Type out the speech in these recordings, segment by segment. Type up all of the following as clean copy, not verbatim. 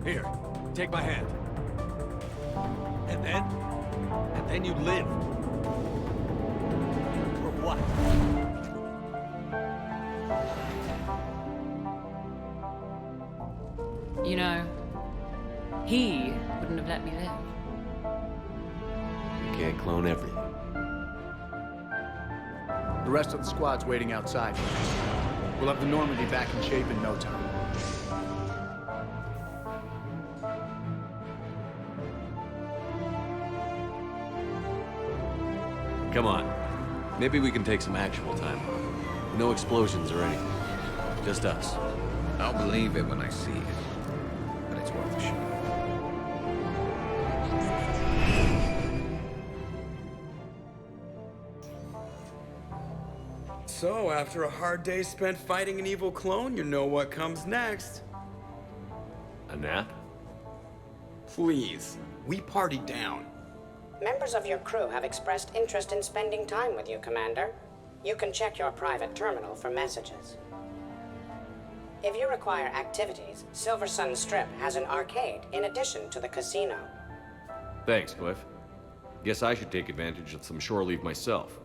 Here, take my hand. And then? And then you live. For what? You know, he wouldn't have let me live. You can't clone everything. The rest of the squad's waiting outside. We'll have the Normandy back in shape in no time. Come on. Maybe we can take some actual time. No explosions or anything. Just us. I'll believe it when I see it. But it's worth a shot. So, after a hard day spent fighting an evil clone, you know what comes next. A nap? Please, we party down. Members of your crew have expressed interest in spending time with you, Commander. You can check your private terminal for messages. If you require activities, Silversun Strip has an arcade in addition to the casino. Thanks, Cliff. Guess I should take advantage of some shore leave myself.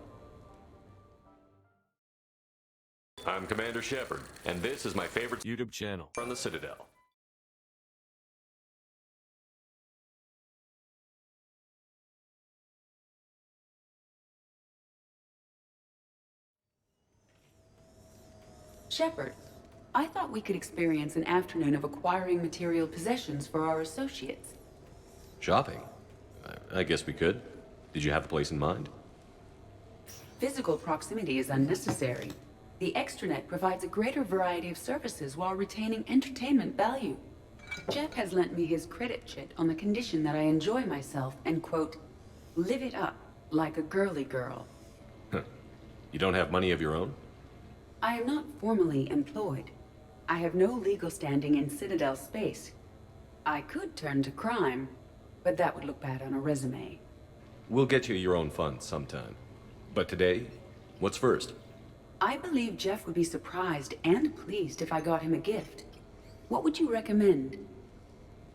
I'm Commander Shepard, and this is my favorite YouTube channel on the Citadel. Shepard, I thought we could experience an afternoon of acquiring material possessions for our associates. Shopping? I guess we could. Did you have a place in mind? Physical proximity is unnecessary. The extranet provides a greater variety of services while retaining entertainment value. Jeff has lent me his credit chit on the condition that I enjoy myself and, quote, live it up like a girly girl. You don't have money of your own? I am not formally employed. I have no legal standing in Citadel space. I could turn to crime, but that would look bad on a resume. We'll get you your own funds sometime. But today, what's first? I believe Jeff would be surprised and pleased if I got him a gift. What would you recommend?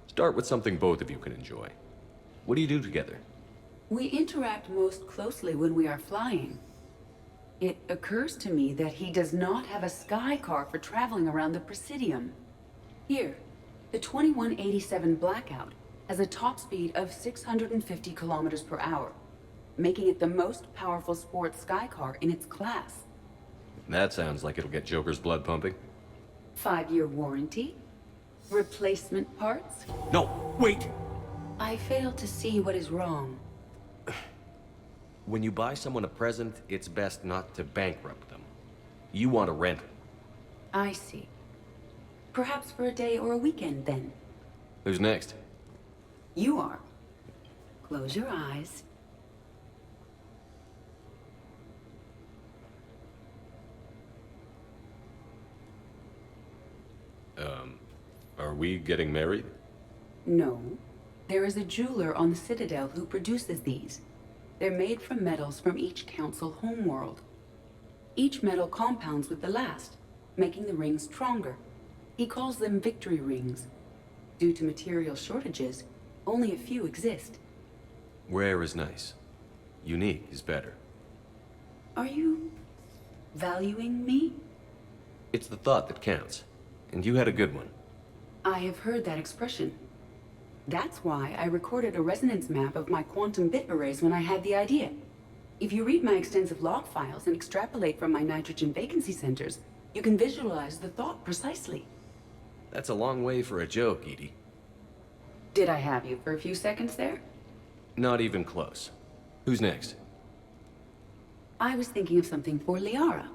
Start with something both of you can enjoy. What do you do together? We interact most closely when we are flying. It occurs to me that he does not have a sky car for traveling around the Presidium. Here, the 2187 Blackout has a top speed of 650 kilometers per hour, making it the most powerful sports sky car in its class. That sounds like it'll get Joker's blood pumping. 5-year warranty? Replacement parts? No, wait! I fail to see what is wrong. When you buy someone a present, it's best not to bankrupt them. You want to rent it. I see. Perhaps for a day or a weekend, then. Who's next? You are. Close your eyes. Are we getting married? No. There is a jeweler on the Citadel who produces these. They're made from metals from each council homeworld. Each metal compounds with the last, making the rings stronger. He calls them victory rings. Due to material shortages, only a few exist. Rare is nice. Unique is better. Are you valuing me? It's the thought that counts. And you had a good one. I have heard that expression. That's why I recorded a resonance map of my quantum bit arrays when I had the idea. If you read my extensive log files and extrapolate from my nitrogen vacancy centers, you can visualize the thought precisely. That's a long way for a joke, Edie. Did I have you for a few seconds there? Not even close. Who's next? I was thinking of something for Liara.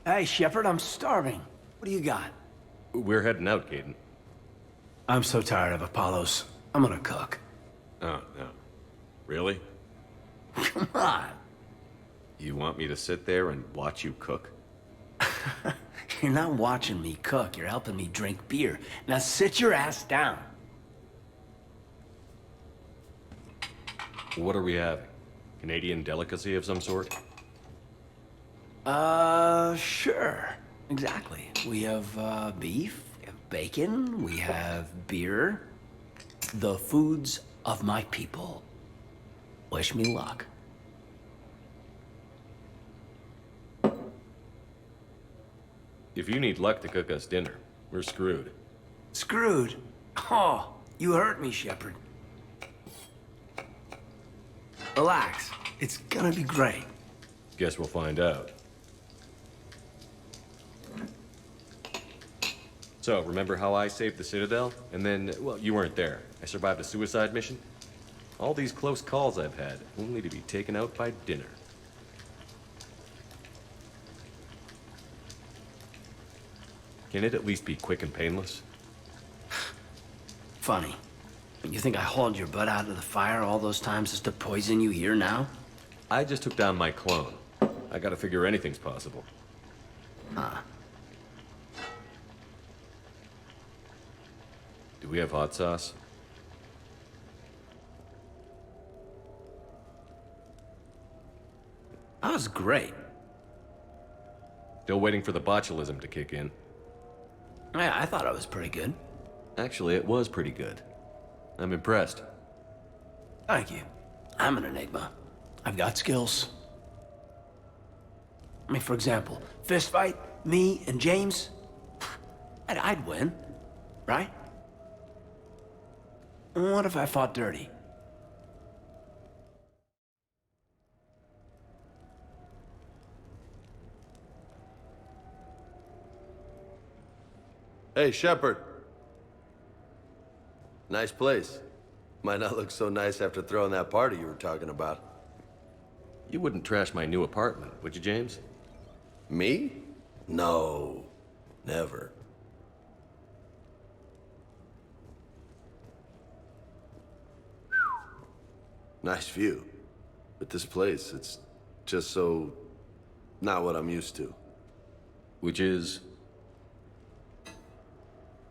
Hey, Shepard, I'm starving. What do you got? We're heading out, Caden. I'm so tired of Apollos. I'm gonna cook. Oh, no. Really? Come on. You want me to sit there and watch you cook? You're not watching me cook. You're helping me drink beer. Now sit your ass down. What are we having? Canadian delicacy of some sort? Sure. exactly. We have beef, we have bacon, we have beer. The foods of my people. Wish me luck. If you need luck to cook us dinner, we're screwed. Screwed? Oh, you hurt me, Shepard. Relax. It's gonna be great. Guess we'll find out. So, remember how I saved the Citadel? And then, well, you weren't there. I survived a suicide mission? All these close calls I've had, only to be taken out by dinner. Can it at least be quick and painless? Funny. You think I hauled your butt out of the fire all those times just to poison you here now? I just took down my clone. I gotta figure anything's possible. Huh. Do we have hot sauce? That was great. Still waiting for the botulism to kick in. Yeah, I thought I was pretty good. Actually, it was pretty good. I'm impressed. Thank you. I'm an enigma. I've got skills. I mean, for example, fist fight, me and James, I'd win, right? What if I fought dirty? Hey, Shepard. Nice place. Might not look so nice after throwing that party you were talking about. You wouldn't trash my new apartment, would you, James? Me? No. Never. Nice view. But this place, it's just so... not what I'm used to. Which is...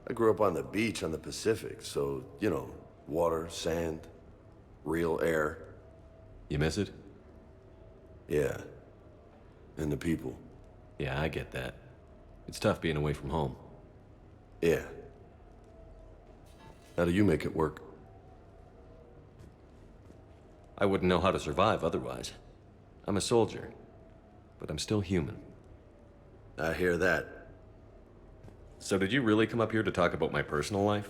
I grew up on the beach on the Pacific, so, you know, water, sand, real air. You miss it? Yeah. And the people. Yeah, I get that. It's tough being away from home. Yeah. How do you make it work? I wouldn't know how to survive otherwise. I'm a soldier, but I'm still human. I hear that. So did you really come up here to talk about my personal life?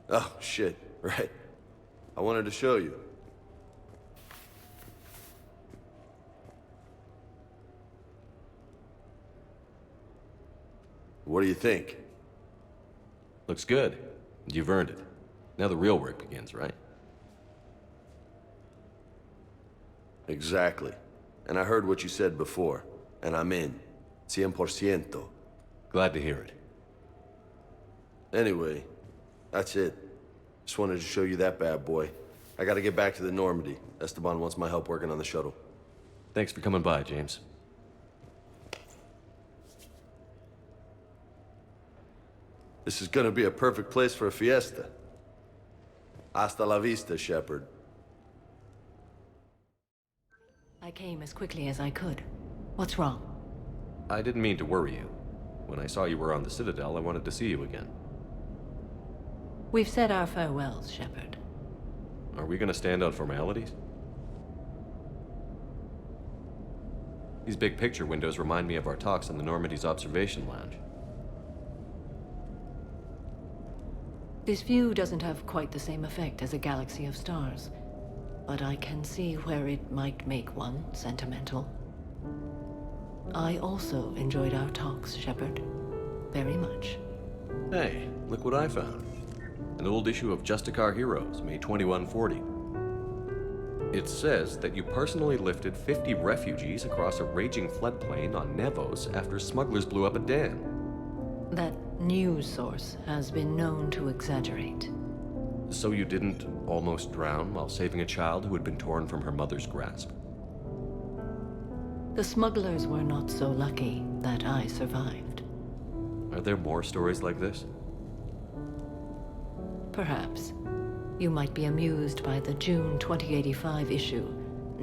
Oh, shit. Right. I wanted to show you. What do you think? Looks good. You've earned it. Now the real work begins, right? Exactly. And I heard what you said before, and I'm in. 100%. Glad to hear it. Anyway, that's it. Just wanted to show you that bad boy. I gotta get back to the Normandy. Esteban wants my help working on the shuttle. Thanks for coming by, James. This is gonna be a perfect place for a fiesta. Hasta la vista, Shepard. I came as quickly as I could. What's wrong? I didn't mean to worry you. When I saw you were on the Citadel, I wanted to see you again. We've said our farewells, Shepard. Are we gonna stand on formalities? These big picture windows remind me of our talks in the Normandy's observation lounge. This view doesn't have quite the same effect as a galaxy of stars, but I can see where it might make one sentimental. I also enjoyed our talks, Shepard. Very much. Hey, look what I found. An old issue of Justicar Heroes, May 2140. It says that you personally lifted 50 refugees across a raging floodplain on Nevos after smugglers blew up a dam. That news source has been known to exaggerate. So you didn't almost drown while saving a child who had been torn from her mother's grasp? The smugglers were not so lucky that I survived. Are there more stories like this? Perhaps. You might be amused by the June 2085 issue,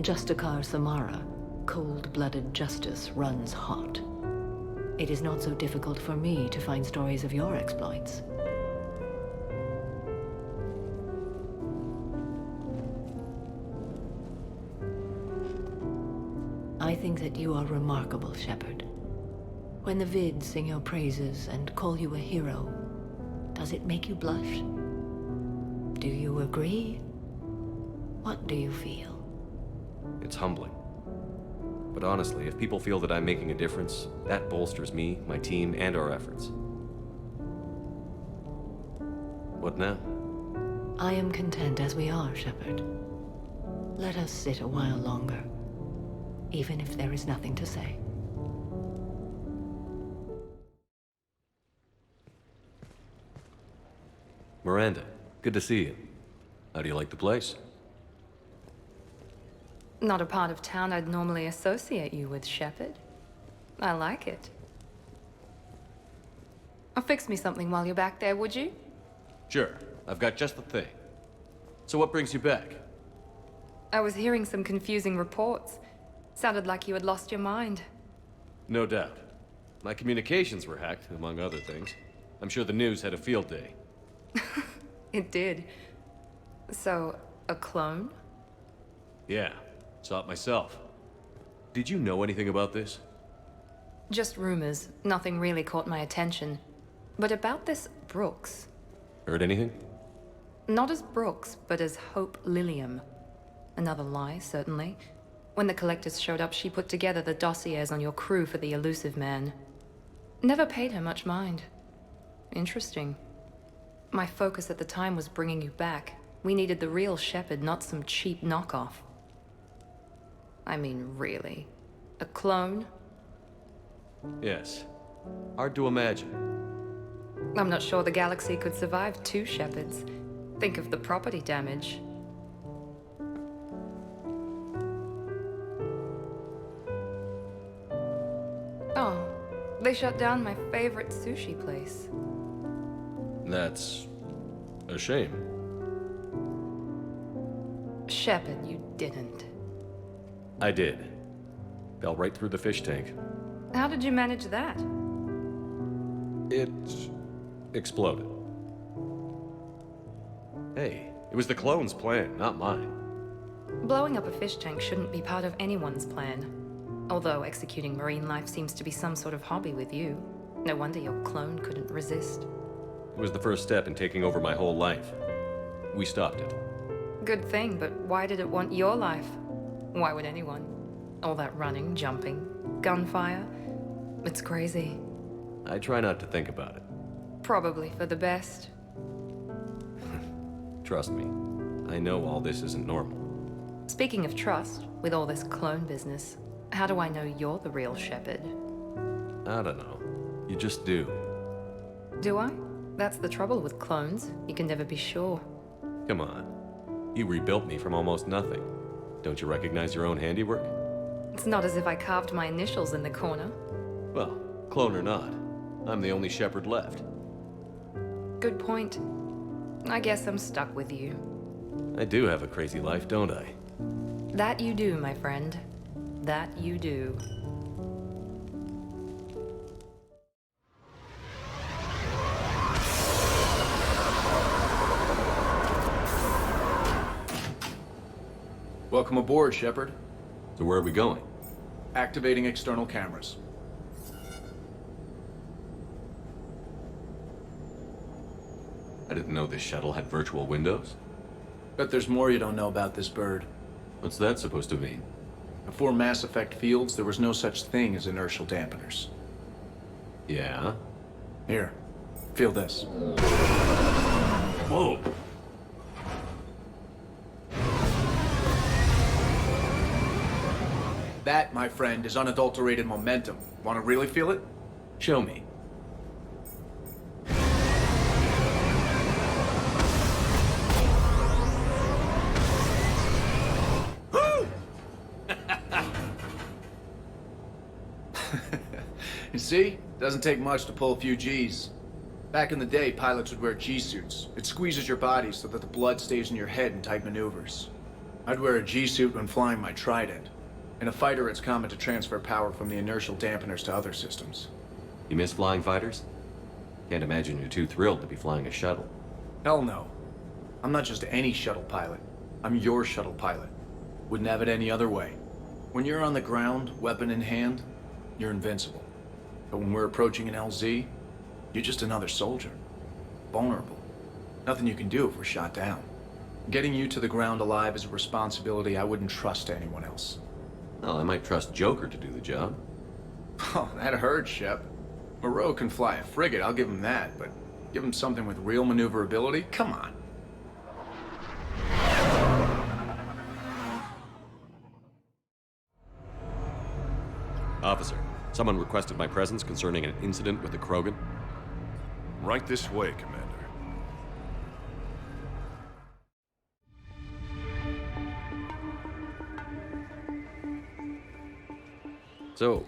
Justicar Samara, Cold-Blooded Justice Runs Hot. it is not so difficult for me to find stories of your exploits. I think that you are remarkable, Shepard. When the vids sing your praises and call you a hero, does it make you blush? Do you agree? What do you feel? It's humbling. But honestly, if people feel that I'm making a difference, that bolsters me, my team, and our efforts. What now? I am content as we are, Shepard. Let us sit a while longer, even if there is nothing to say. Miranda, good to see you. How do you like the place? Not a part of town I'd normally associate you with, Shepard. I like it. I'll fix me something while you're back there, would you? Sure, I've got just the thing. So what brings you back? I was hearing some confusing reports. Sounded like you had lost your mind. No doubt. My communications were hacked, among other things. I'm sure the news had a field day. It did. So, a clone? Yeah, saw it myself. Did you know anything about this? Just rumors. Nothing really caught my attention. But about this Brooks. Heard anything? Not as Brooks, but as Hope Lilium. Another lie, certainly. When the Collectors showed up, she put together the dossiers on your crew for the elusive man. Never paid her much mind. Interesting. My focus at the time was bringing you back. We needed the real Shepard, not some cheap knockoff. I mean, really. A clone? Yes. Hard to imagine. I'm not sure the galaxy could survive two Shepards. Think of the property damage. Oh, they shut down my favorite sushi place. That's a shame. Shepard, you didn't. I did. Fell right through the fish tank. How did you manage that? It exploded. Hey, it was the clone's plan, not mine. Blowing up a fish tank shouldn't be part of anyone's plan. Although executing marine life seems to be some sort of hobby with you. No wonder your clone couldn't resist. It was the first step in taking over my whole life. We stopped it. Good thing, but why did it want your life? Why would anyone? All that running, jumping, gunfire. It's crazy. I try not to think about it. Probably for the best. Trust me, I know all this isn't normal. Speaking of trust, with all this clone business, how do I know you're the real Shepard? I don't know. You just do. Do I? That's the trouble with clones. You can never be sure. Come on. You rebuilt me from almost nothing. Don't you recognize your own handiwork? It's not as if I carved my initials in the corner. Well, clone or not, I'm the only Shepard left. Good point. I guess I'm stuck with you. I do have a crazy life, don't I? That you do, my friend. That you do. Welcome aboard, Shepard. So where are we going? Activating external cameras. I didn't know this shuttle had virtual windows. Bet there's more you don't know about this bird. What's that supposed to mean? Before Mass Effect fields, there was no such thing as inertial dampeners. Yeah? Here, feel this. Whoa! That, my friend, is unadulterated momentum. Want to really feel it? Show me. You see? Doesn't take much to pull a few Gs. Back in the day, pilots would wear G-suits. It squeezes your body so that the blood stays in your head in tight maneuvers. I'd wear a G-suit when flying my Trident. In a fighter, it's common to transfer power from the inertial dampeners to other systems. You miss flying fighters? Can't imagine you're too thrilled to be flying a shuttle. Hell no. I'm not just any shuttle pilot. I'm your shuttle pilot. Wouldn't have it any other way. When you're on the ground, weapon in hand, you're invincible. But when we're approaching an LZ, you're just another soldier. Vulnerable. Nothing you can do if we're shot down. Getting you to the ground alive is a responsibility I wouldn't trust to anyone else. Well, I might trust Joker to do the job. Oh, that hurts, Shep. Moreau can fly a frigate, I'll give him that, but give him something with real maneuverability? Come on. Officer, someone requested my presence concerning an incident with the Krogan. Right this way, Commander. So,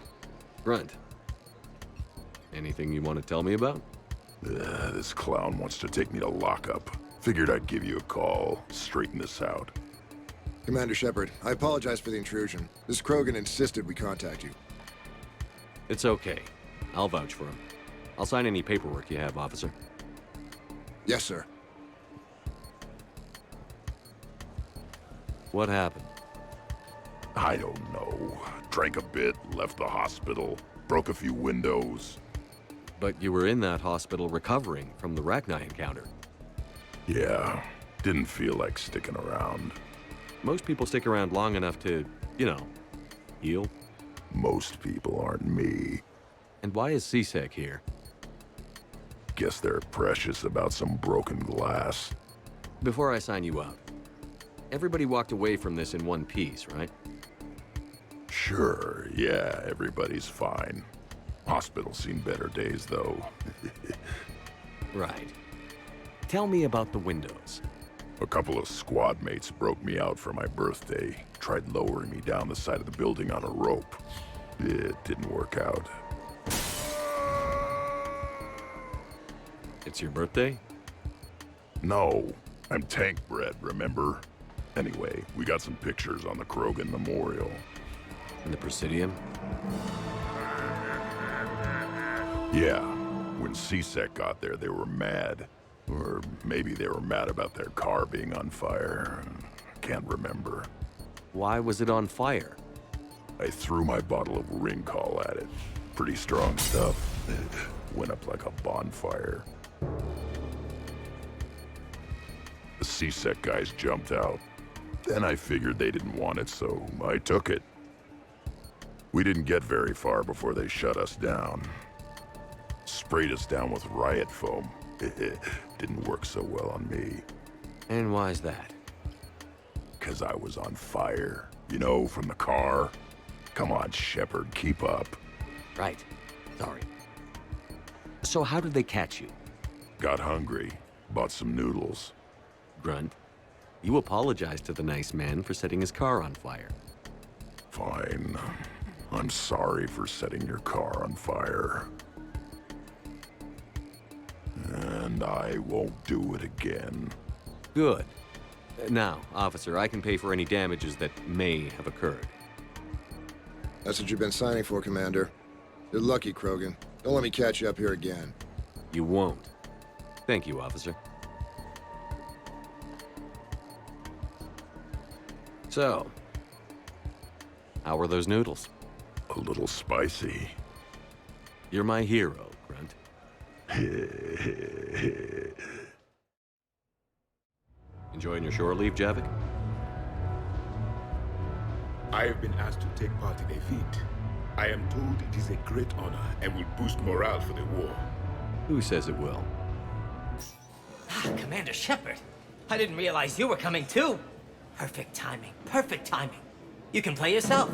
Grunt, anything you want to tell me about? This clown wants to take me to lockup. Figured I'd give you a call, straighten this out. Commander Shepard, I apologize for the intrusion. This Krogan insisted we contact you. It's okay. I'll vouch for him. I'll sign any paperwork you have, officer. Yes, sir. What happened? I don't know. Drank a bit, left the hospital, broke a few windows. But you were in that hospital recovering from the Rachni encounter. Yeah, didn't feel like sticking around. Most people stick around long enough to, you know, heal. Most people aren't me. And why is CSEC here? Guess they're precious about some broken glass. Before I sign you up, everybody walked away from this in one piece, right? Sure, yeah, everybody's fine. Hospital's seen better days, though. Right. Tell me about the windows. A couple of squad mates broke me out for my birthday. Tried lowering me down the side of the building on a rope. It didn't work out. It's your birthday? No, I'm tank bred, remember? Anyway, we got some pictures on the Krogan Memorial. And the Presidium? Yeah, when CSEC got there, they were mad. Or maybe they were mad about their car being on fire. Can't remember. Why was it on fire? I threw my bottle of Ringcall at it. Pretty strong stuff. Went up like a bonfire. The CSEC guys jumped out. Then I figured they didn't want it, so I took it. We didn't get very far before they shut us down. Sprayed us down with riot foam. Didn't work so well on me. And why's that? 'Cause I was on fire. You know, from the car. Come on, Shepard, keep up. Right. Sorry. So how did they catch you? Got hungry. Bought some noodles. Grunt, you apologized to the nice man for setting his car on fire. Fine. I'm sorry for setting your car on fire. And I won't do it again. Good. Now, officer, I can pay for any damages that may have occurred. That's what you've been signing for, Commander. You're lucky, Krogan. Don't let me catch you up here again. You won't. Thank you, officer. So, how were those noodles? A little spicy. You're my hero, Grunt. Enjoying your shore leave, Javik? I have been asked to take part in a feat. I am told it is a great honor and will boost morale for the war. Who says it will? Commander Shepard, I didn't realize you were coming too. Perfect timing, perfect timing. You can play yourself.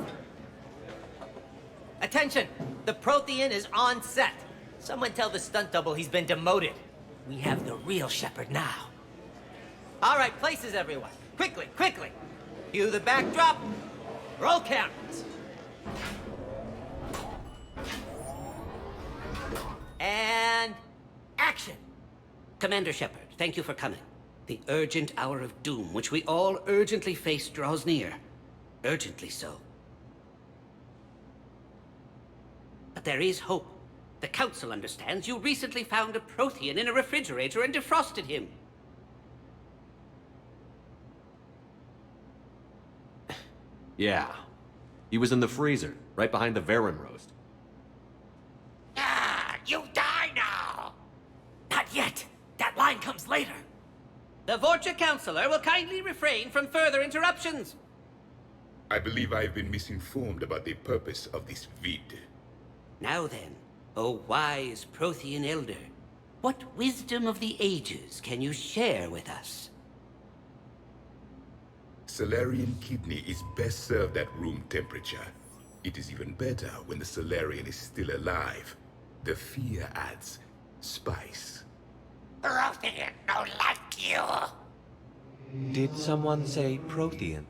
Attention, the Prothean is on set. Someone tell the stunt double he's been demoted. We have the real Shepard now. All right, places everyone. Quickly, quickly. Cue the backdrop. Roll cameras. And action. Commander Shepard, thank you for coming. The urgent hour of doom, which we all urgently face, draws near. Urgently so. But there is hope. the Council understands you recently found a Prothean in a refrigerator and defrosted him. Yeah. He was in the freezer, right behind the Varen roast. Ah, you die now! Not yet. That line comes later. The Vorcha Councilor will kindly refrain from further interruptions. I believe I have been misinformed about the purpose of this vid. Now then, O wise Prothean Elder, what wisdom of the ages can you share with us? Salarian kidney is best served at room temperature. It is even better when the Salarian is still alive. The fear adds spice. Prothean don't like you. Did someone say Prothean?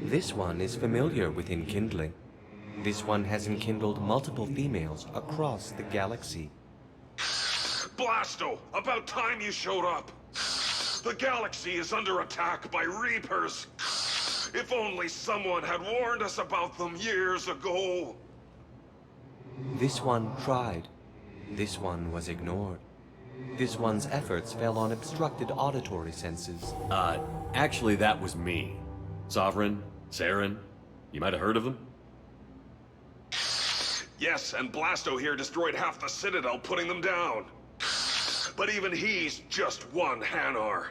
This one is familiar with enkindling. This one has enkindled multiple females across the galaxy. Blasto, about time you showed up. The galaxy is under attack by Reapers. If only someone had warned us about them years ago. This one tried. This one was ignored. This one's efforts fell on obstructed auditory senses. Actually that was me. Sovereign, Saren, you might have heard of them? Yes, and Blasto here destroyed half the Citadel, putting them down. But even he's just one Hanar.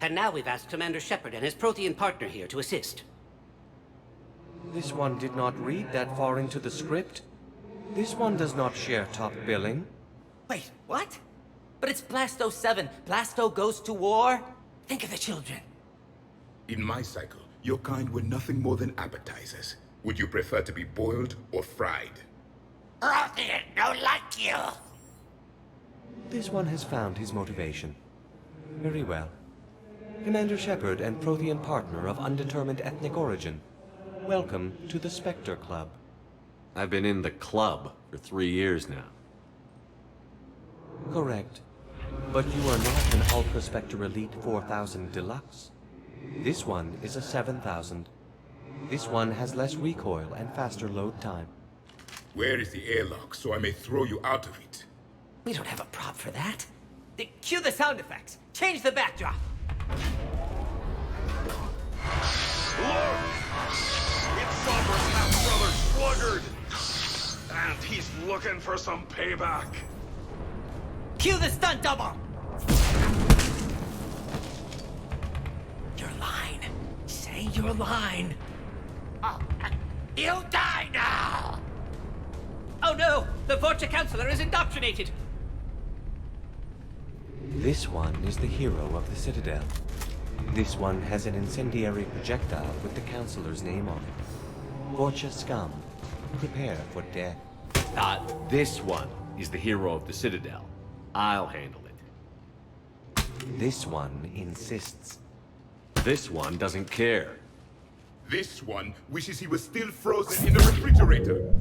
And now we've asked Commander Shepard and his Prothean partner here to assist. This one did not read that far into the script. This one does not share top billing. Wait, what? But it's Blasto 7. Blasto goes to war? Think of the children. In my cycle, your kind were nothing more than appetizers. Would you prefer to be boiled or fried? Prothean don't like you. This one has found his motivation. Very well. Commander Shepard and Prothean partner of undetermined ethnic origin. Welcome to the Spectre Club. I've been in the club for 3 years now. Correct. But you are not an Ultra Spectre Elite 4000 Deluxe. This one is a 7000. This one has less recoil and faster load time. Where is the airlock so I may throw you out of it? We don't have a prop for that. Cue the sound effects. Change the backdrop. Look! It's Sovereign's half-brother Sluggard! And he's looking for some payback. Cue the stunt double! Your line. Say your line. You die now! Oh no! The Vorcha Councilor is indoctrinated! This one is the hero of the Citadel. This one has an incendiary projectile with the Councilor's name on it. Vorcha scum. Prepare for death. This one is the hero of the Citadel. I'll handle it. This one insists. This one doesn't care. This one wishes he was still frozen in a refrigerator.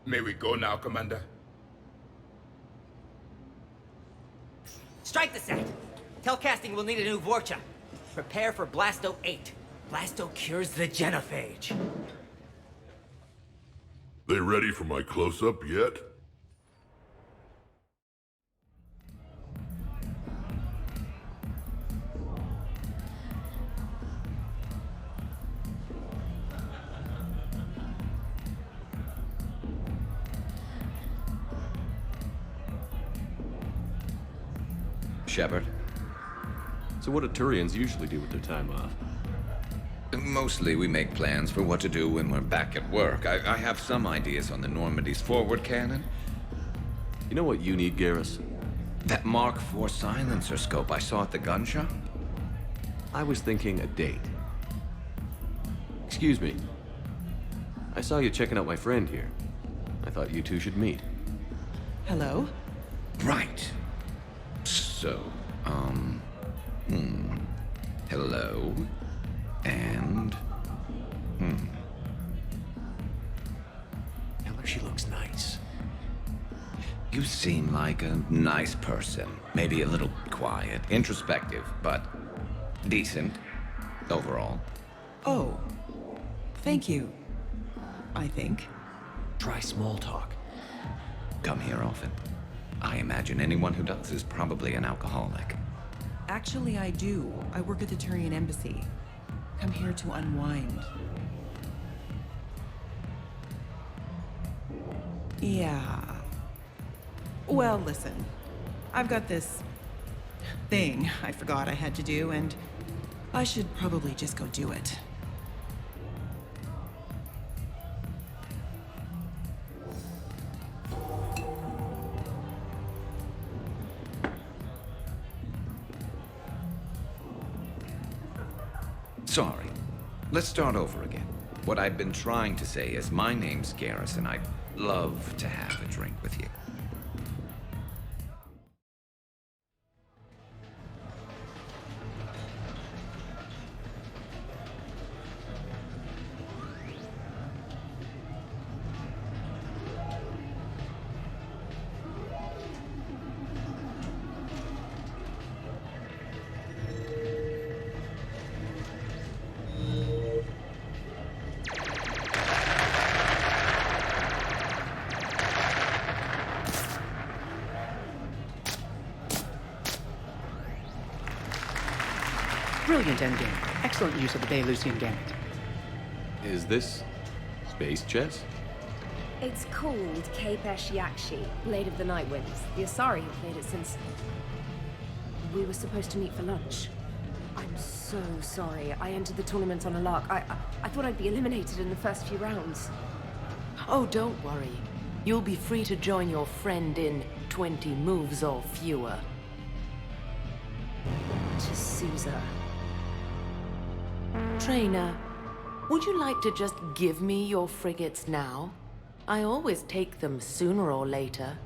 May we go now, Commander? Strike the set. Telcasting will need a new Vorcha. Prepare for Blasto 8. Blasto cures the genophage. They ready for my close-up yet? Shepard. So what do Turians usually do with their time off? Mostly we make plans for what to do when we're back at work. I have some ideas on the Normandy's forward cannon. You know what you need, Garrus? That Mark IV silencer scope I saw at the gun shop? I was thinking a date. Excuse me. I saw you checking out my friend here. I thought you two should meet. Hello? Right. So, hello, and, Tell her she looks nice. You seem like a nice person. Maybe a little quiet, introspective, but decent, overall. Oh. Thank you. I think. Try small talk. Come here often. I imagine anyone who does is probably an alcoholic. Actually, I do. I work at the Turian embassy. Come here to unwind. Yeah. Well, listen. I've got this thing I forgot I had to do, and I should probably just go do it. Sorry. Let's start over again. What I've been trying to say is my name's Garrus, and I'd love to have a drink with you. Brilliant endgame. Excellent use of the Baylusian gamut. Is this space chess? It's called Kapesh Yakshi, Blade of the Night Winds. The Asari have played it since we were supposed to meet for lunch. I'm so sorry. I entered the tournament on a lark. I thought I'd be eliminated in the first few rounds. Oh, don't worry. You'll be free to join your friend in 20 moves or fewer. To Caesar. Trainer, would you like to just give me your frigates now? I always take them sooner or later.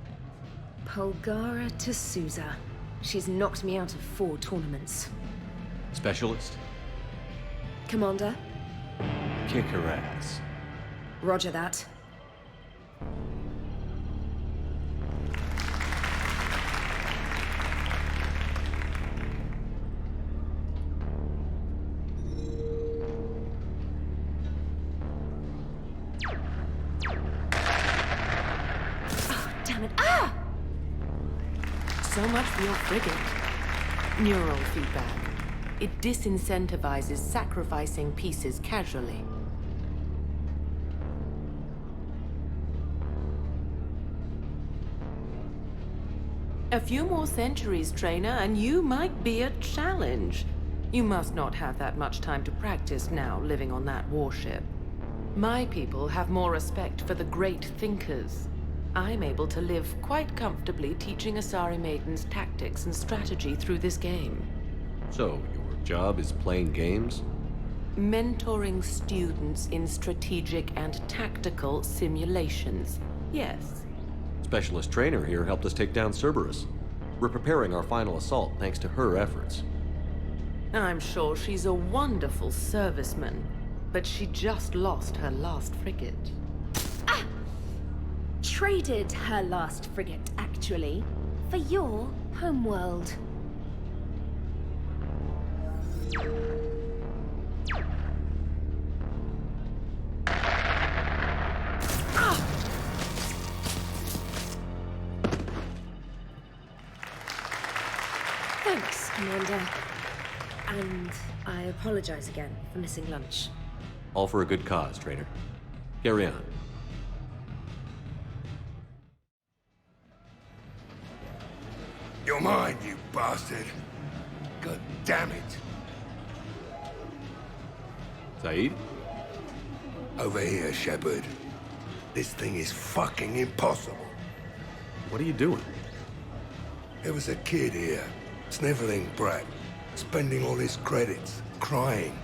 Polgara to Sousa. She's knocked me out of 4 tournaments. Specialist? Commander? Kick her ass. Roger that. So much for your frigate. Neural feedback. It disincentivizes sacrificing pieces casually. A few more centuries, Trainer, and you might be a challenge. You must not have that much time to practice now, living on that warship. My people have more respect for the great thinkers. I'm able to live quite comfortably teaching Asari maidens tactics and strategy through this game. So, your job is playing games? Mentoring students in strategic and tactical simulations. Yes. Specialist trainer here helped us take down Cerberus. We're preparing our final assault thanks to her efforts. I'm sure she's a wonderful serviceman, but she just lost her last frigate. Traded her last frigate, actually, for your homeworld. Thanks, Commander. And I apologize again for missing lunch. All for a good cause, trainer. Carry on. You're mine, you bastard. God damn it. Saeed? Over here, Shepard. This thing is fucking impossible. What are you doing? There was a kid here, sniveling brat, spending all his credits, crying.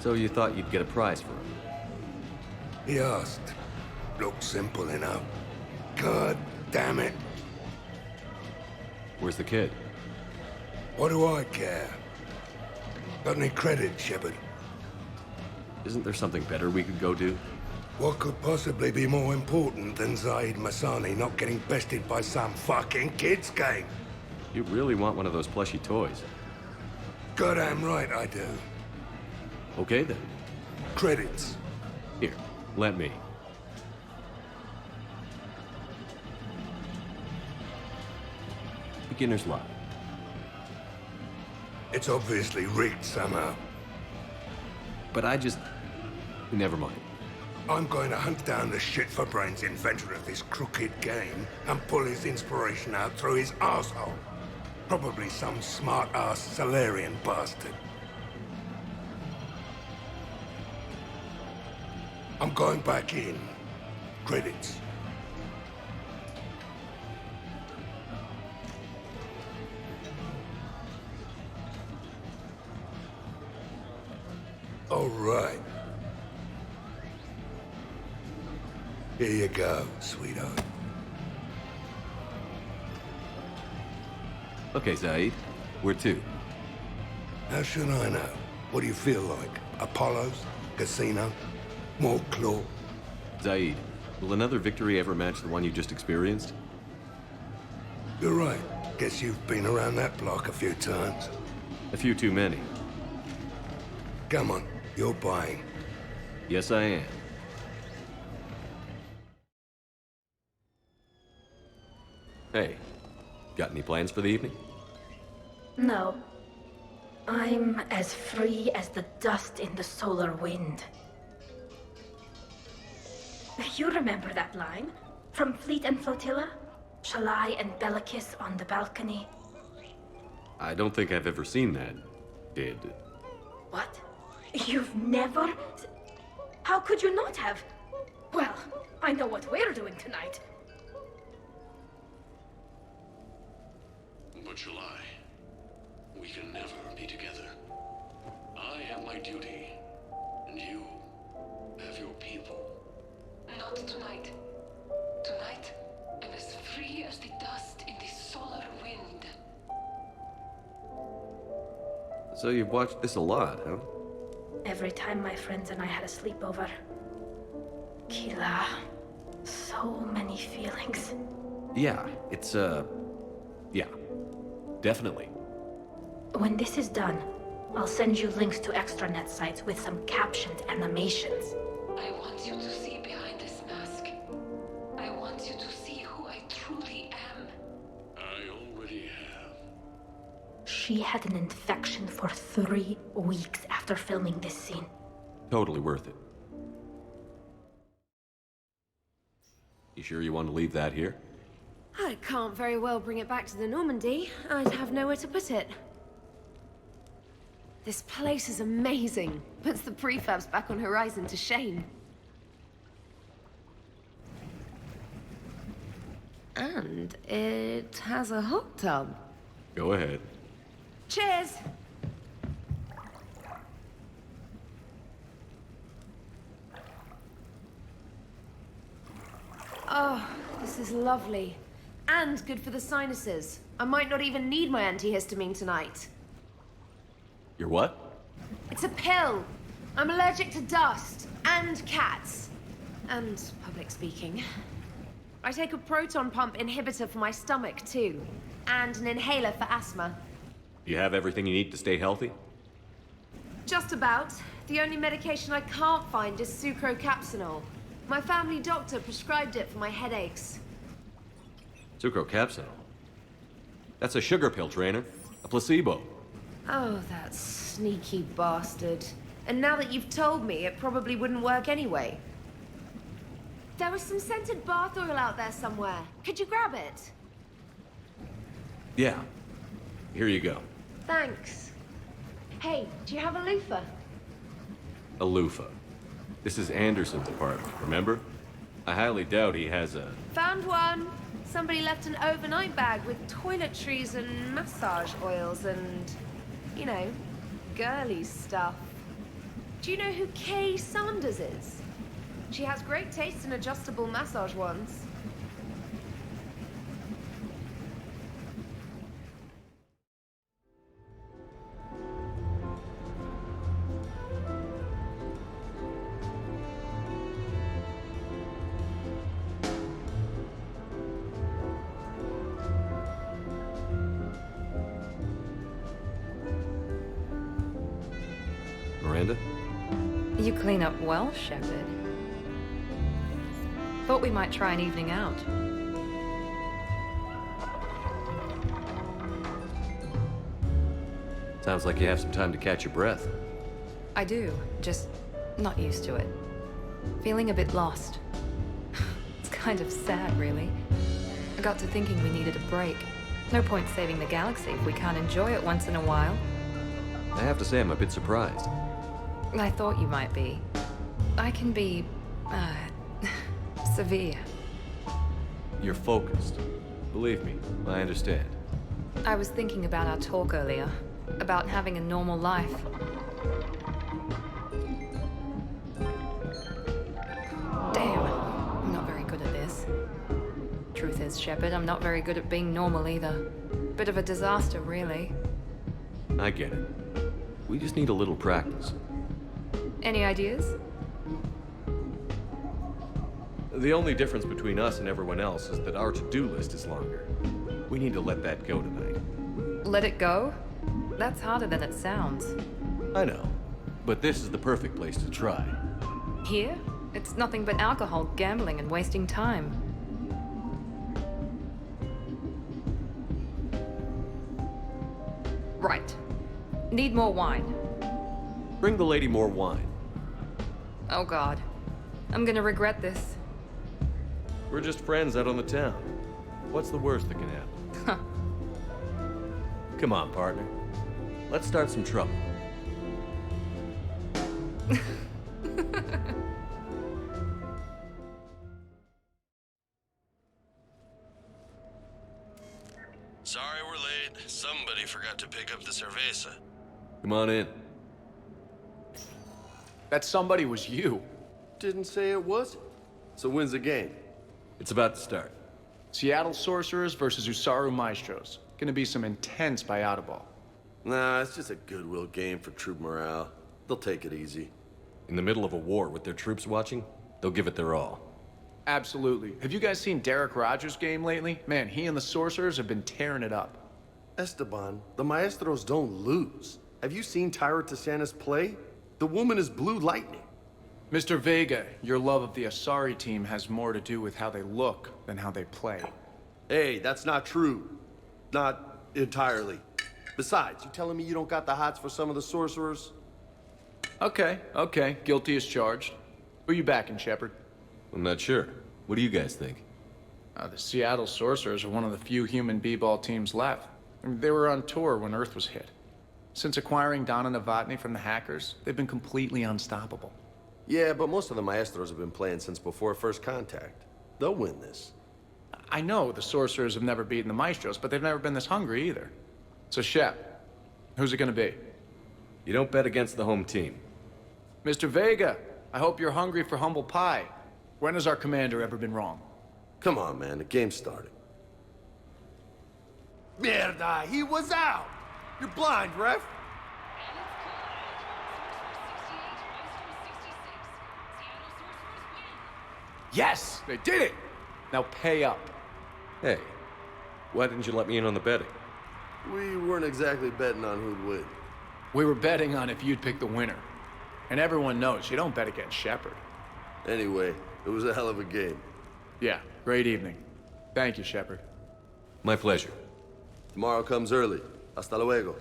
So you thought you'd get a prize for him? He asked. Looked simple enough. God damn it. Where's the kid? What do I care? Got any credit, Shepard? Isn't there something better we could go do? What could possibly be more important than Zaid Masani not getting bested by some fucking kids game? You really want one of those plushy toys? Goddamn right I do. Okay then. Credits. Here, let me. beginner's luck. It's obviously rigged somehow. But I just... Never mind. I'm going to hunt down the shit-for-brains inventor of this crooked game and pull his inspiration out through his arsehole. Probably some smart-ass Salarian bastard. I'm going back in. Credits. All right. Here you go, sweetheart. Okay, Zaid. Where to? How should I know? What do you feel like? Apollo's? Casino? More claw? Zaid, will another victory ever match the one you just experienced? You're right. Guess you've been around that block a few times. A few too many. Come on, you're buying. Yes, I am. Hey, got any plans for the evening? No. I'm as free as the dust in the solar wind. You remember that line? From Fleet and Flotilla? Shalai and Bellicus on the balcony? I don't think I've ever seen that. Did... What? You've never... How could you not have? Well, I know what we're doing tonight. But July, we can never be together. I have my duty, and you have your people. Not tonight. Tonight, I'm as free as the dust in the solar wind. So you've watched this a lot, huh? Every time my friends and I had a sleepover. Kila. So many feelings. Yeah, it's, yeah. Definitely. When this is done, I'll send you links to extranet sites with some captioned animations. I want you to see behind this mask. I want you to see who I truly am. I already have. She had an infection for 3 weeks after filming this scene. Totally worth it. You sure you want to leave that here? I can't very well bring it back to the Normandy. I'd have nowhere to put it. This place is amazing. Puts the prefabs back on Horizon to shame. And it has a hot tub. Go ahead. Cheers! Oh, this is lovely. And good for the sinuses. I might not even need my antihistamine tonight. Your what? It's a pill. I'm allergic to dust. And cats. And public speaking. I take a proton pump inhibitor for my stomach, too. And an inhaler for asthma. You have everything you need to stay healthy? Just about. The only medication I can't find is sucrocapsinol. My family doctor prescribed it for my headaches. Sucrocapsinol? That's a sugar pill, trainer. A placebo. Oh, that sneaky bastard. And now that you've told me, it probably wouldn't work anyway. There was some scented bath oil out there somewhere. Could you grab it? Yeah. Here you go. Thanks. Hey, do you have a loofah? A loofah. This is Anderson's apartment, remember? I highly doubt he has a... Found one. Somebody left an overnight bag with toiletries and massage oils and, you know, girly stuff. Do you know who Kay Sanders is? She has great taste in adjustable massage ones. Miranda? You clean up well, Shepard. Thought we might try an evening out. Sounds like you have some time to catch your breath. I do, just not used to it. Feeling a bit lost. It's kind of sad, really. I got to thinking we needed a break. No point saving the galaxy if we can't enjoy it once in a while. I have to say I'm a bit surprised. I thought you might be. I can be, severe. You're focused. Believe me, I understand. I was thinking about our talk earlier, about having a normal life. Damn, I'm not very good at this. Truth is, Shepard, I'm not very good at being normal either. Bit of a disaster, really. I get it. We just need a little practice. Any ideas? The only difference between us and everyone else is that our to-do list is longer. We need to let that go tonight. Let it go? That's harder than it sounds. I know, but this is the perfect place to try. Here? It's nothing but alcohol, gambling, and wasting time. Right. Need more wine. Bring the lady more wine. Oh God. I'm gonna regret this. We're just friends out on the town. What's the worst that can happen? Huh. Come on, partner. Let's start some trouble. Sorry we're late. Somebody forgot to pick up the cerveza. Come on in. That somebody was you. Didn't say it was. So when's the game? It's about to start. Seattle Sorcerers versus Usaru Maestros. Gonna be some intense buyout ball. Nah, it's just a goodwill game for troop morale. They'll take it easy. In the middle of a war with their troops watching, they'll give it their all. Absolutely. Have you guys seen Derek Rogers' game lately? Man, he and the Sorcerers have been tearing it up. Esteban, the Maestros don't lose. Have you seen Tyra Tisanis play? The woman is blue lightning. Mr. Vega, your love of the Asari team has more to do with how they look than how they play. Hey, that's not true. Not entirely. Besides, you telling me you don't got the hots for some of the Sorcerers? Okay, guilty as charged. Who you backing, Shepard? I'm not sure. What do you guys think? The Seattle Sorcerers are one of the few human b-ball teams left. I mean, they were on tour when Earth was hit. Since acquiring Donna Novotny from the hackers, they've been completely unstoppable. Yeah, but most of the Maestros have been playing since before first contact. They'll win this. I know the Sorcerers have never beaten the Maestros, but they've never been this hungry either. So, Shep, who's it gonna be? You don't bet against the home team. Mr. Vega, I hope you're hungry for humble pie. When has our commander ever been wrong? Come on, man, the game's starting. Mierda, he was out! You're blind, ref! Yes, they did it! Now pay up. Hey, why didn't you let me in on the betting? We weren't exactly betting on who'd win. We were betting on if you'd pick the winner. And everyone knows you don't bet against Shepard. Anyway, it was a hell of a game. Yeah, great evening. Thank you, Shepard. My pleasure. Tomorrow comes early. Hasta luego.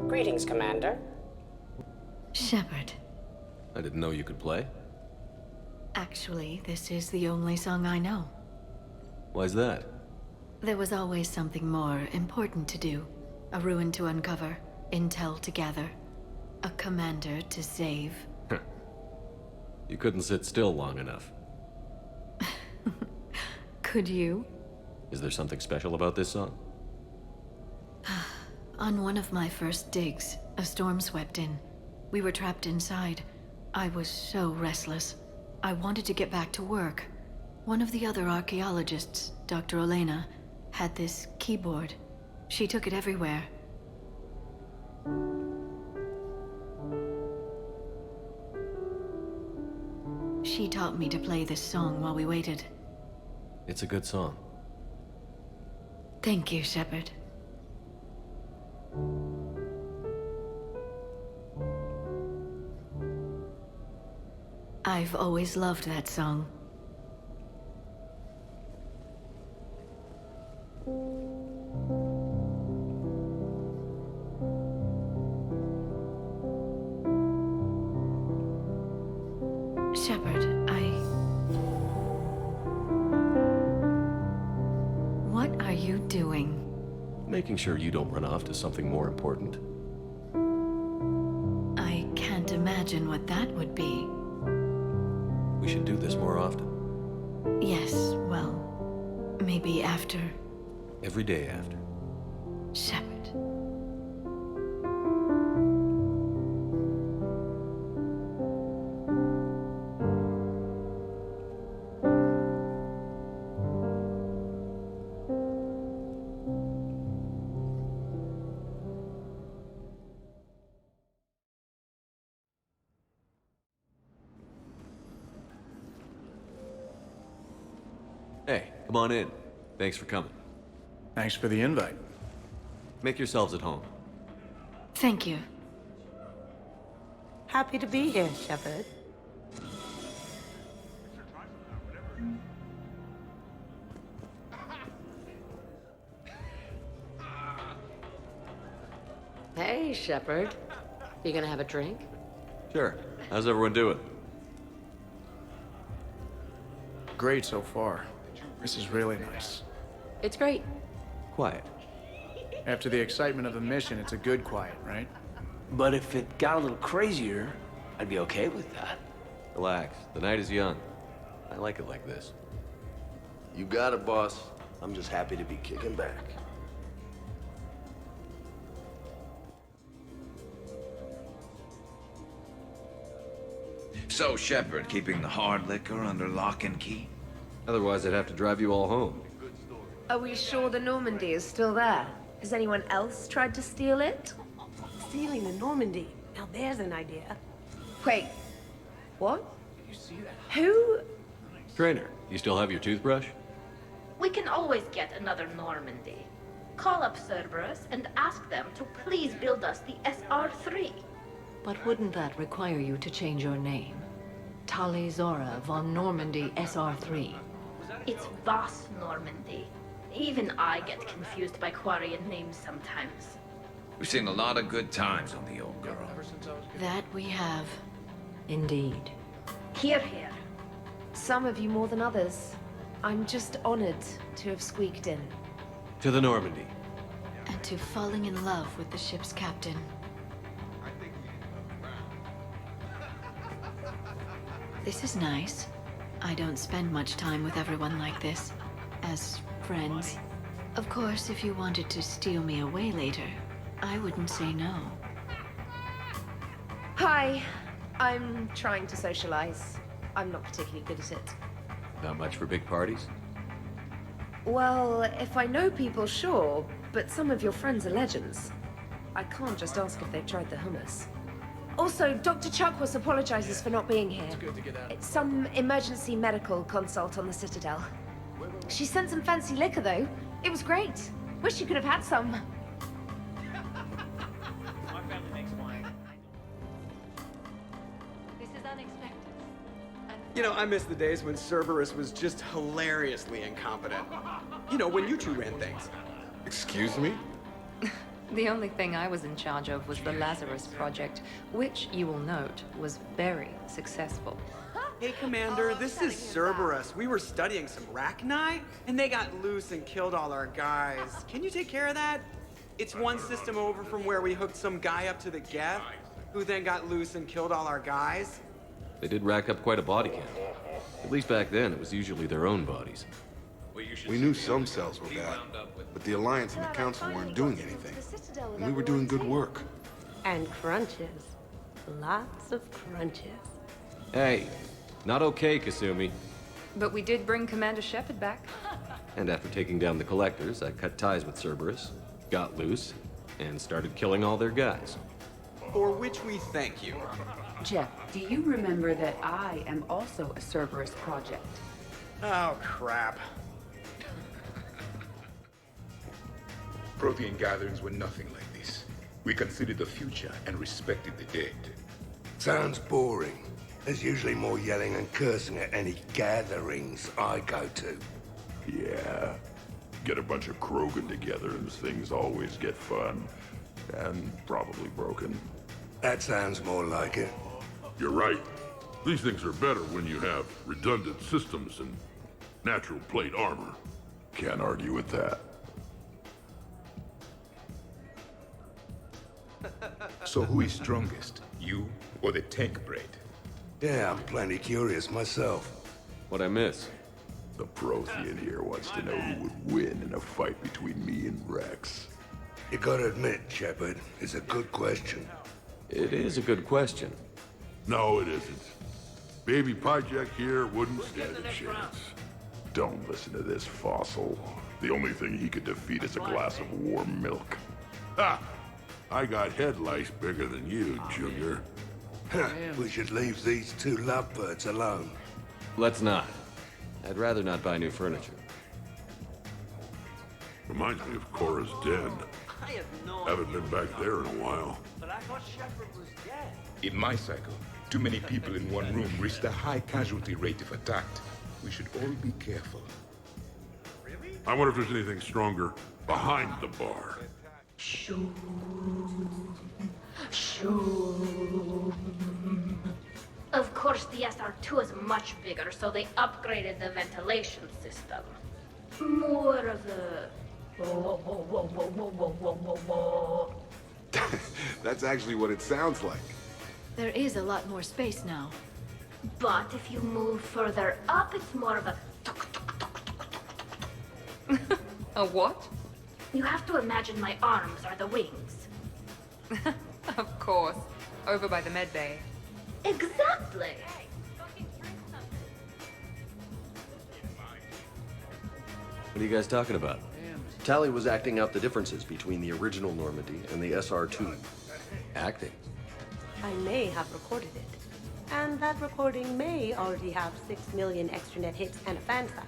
Greetings, Commander. Shepard. I didn't know you could play. Actually, this is the only song I know. Why's that? There was always something more important to do. A ruin to uncover, intel to gather, a commander to save. You couldn't sit still long enough. Could you? Is there something special about this song? On one of my first digs, a storm swept in. We were trapped inside. I was so restless. I wanted to get back to work. One of the other She taught me to play this song while we waited. It's a good song. Thank you, Shepard. I've always loved that song. Shepard, what are you doing? Making sure you don't run off to something more important. I can't imagine what that would be. We should do this more often. Yes, well, maybe after. Every day after. Shepard. Hey, come on in. Thanks for coming. Thanks for the invite. Make yourselves at home. Thank you. Happy to be here, Shepard. Hey, Shepard. You gonna have a drink? Sure. How's everyone doing? Great so far. This is really nice. It's great. Quiet. After the excitement of the mission, it's a good quiet, right? But if it got a little crazier, I'd be okay with that. Relax. The night is young. I like it like this. You got it, boss. I'm just happy to be kicking back. So, Shepard, keeping the hard liquor under lock and key? Otherwise, I'd have to drive you all home. Are we sure the Normandy is still there? Has anyone else tried to steal it? Stealing the Normandy. Now there's an idea. Wait. What? Who? Trainer, you still have your toothbrush? We can always get another Normandy. Call up Cerberus and ask them to please build us the SR-3. But wouldn't that require you to change your name? Tali Zora von Normandy SR-3. It's Voss Normandy. Even I get confused by Quarian names sometimes. We've seen a lot of good times on the old girl. That we have. Indeed. Here, here. Some of you more than others. I'm just honored to have squeaked in. To the Normandy. And to falling in love with the ship's captain. This is nice. I don't spend much time with everyone like this. As friends. Of course, if you wanted to steal me away later, I wouldn't say no. Hi. I'm trying to socialize. I'm not particularly good at it. Not much for big parties? Well, if I know people, sure. But some of your friends are legends. I can't just ask if they've tried the hummus. Also, Dr. Chuckwas apologizes for not being here. It's some emergency medical consult on the Citadel. She sent some fancy liquor, though. It was great. Wish you could have had some. This is unexpected. You know, I miss the days when Cerberus was just hilariously incompetent. You know, when you two ran things. Excuse me? The only thing I was in charge of was the Lazarus Project, which, you will note, was very successful. Hey, Commander, this is Cerberus. We were studying some Rachni, and they got loose and killed all our guys. Can you take care of that? It's one system over from where we hooked some guy up to the Geth, who then got loose and killed all our guys. They did rack up quite a body count. At least back then, it was usually their own bodies. We knew some cells were bad, but the Alliance and the Council weren't doing anything. And we were doing good work. And crunches. Lots of crunches. Hey, not okay, Kasumi. But we did bring Commander Shepard back. And after taking down the Collectors, I cut ties with Cerberus, got loose, and started killing all their guys. For which we thank you. Jeff, do you remember that I am also a Cerberus project? Oh, crap. Prothean gatherings were nothing like this. We considered the future and respected the dead. Sounds boring. There's usually more yelling and cursing at any gatherings I go to. Yeah. Get a bunch of Krogan together and things always get fun. And probably broken. That sounds more like it. You're right. These things are better when you have redundant systems and natural plate armor. Can't argue with that. So who is strongest? You or the tank braid? Yeah, I'm plenty curious myself. What'd I miss? The Prothean here wants to know who would win in a fight between me and Rex. You gotta admit, Shepard, it's a good question. It is a good question. No, it isn't. Baby Pyjak here wouldn't stand a chance. Don't listen to this fossil. The only thing he could defeat is a glass of warm milk. Ha! I got head lice bigger than you, Junior. We should leave these two lovebirds alone. Let's not. I'd rather not buy new furniture. Reminds me of Cora's den. Haven't been back there in a while. But I thought Shepard was dead. In my cycle, too many people in one room risked a high casualty rate if attacked. We should all be careful. I wonder if there's anything stronger behind the bar. Shoo. Of course, the SR2 is much bigger, so they upgraded the ventilation system. More of a... That's actually what it sounds like. There is a lot more space now. But if you move further up, it's more of a... A what? You have to imagine my arms are the wings. Of course. Over by the med bay. Exactly! What are you guys talking about? Tally was acting out the differences between the original Normandy and the SR2. Acting? I may have recorded it. And that recording may already have 6 million extranet hits and a fan site.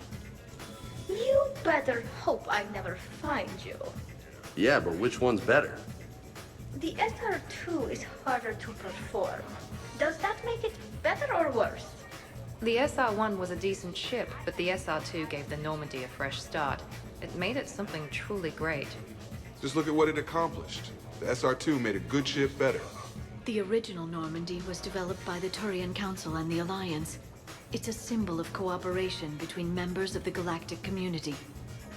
You better hope I never find you. Yeah, but which one's better? The SR2 is harder to perform. Does that make it better or worse? The SR-1 was a decent ship, but the SR-2 gave the Normandy a fresh start. It made it something truly great. Just look at what it accomplished. The SR2 made a good ship better. The original Normandy was developed by the Turian Council and the Alliance. It's a symbol of cooperation between members of the galactic community.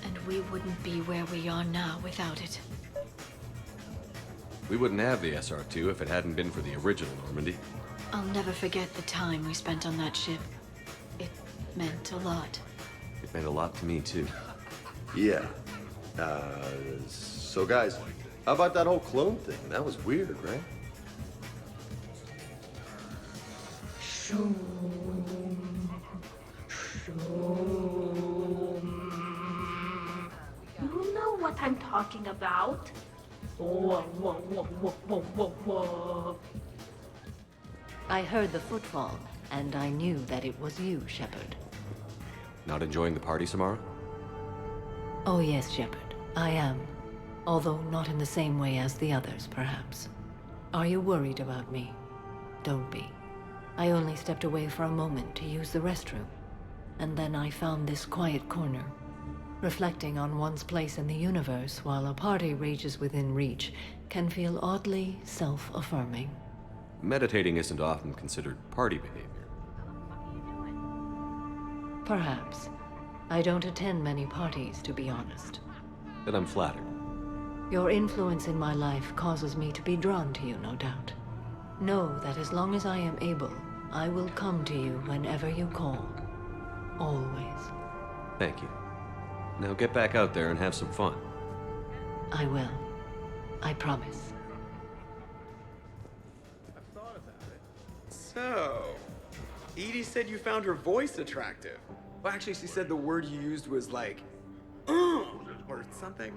And we wouldn't be where we are now without it. We wouldn't have the SR2 if it hadn't been for the original Normandy. I'll never forget the time we spent on that ship. It meant a lot. It meant a lot to me, too. Yeah. So guys, how about that whole clone thing? That was weird, right? You know what I'm talking about? I heard the footfall, and I knew that it was you, Shepard. Not enjoying the party, Samara? Oh yes, Shepard, I am. Although not in the same way as the others, perhaps. Are you worried about me? Don't be. I only stepped away for a moment to use the restroom. And then I found this quiet corner. Reflecting on one's place in the universe while a party rages within reach can feel oddly self-affirming. Meditating isn't often considered party behavior. Perhaps. I don't attend many parties, to be honest. Then I'm flattered. Your influence in my life causes me to be drawn to you, no doubt. Know that as long as I am able, I will come to you whenever you call. Always. Thank you. Now get back out there and have some fun. I will. I promise. So, Edie said you found her voice attractive. Well, actually, she said the word you used was like, or something.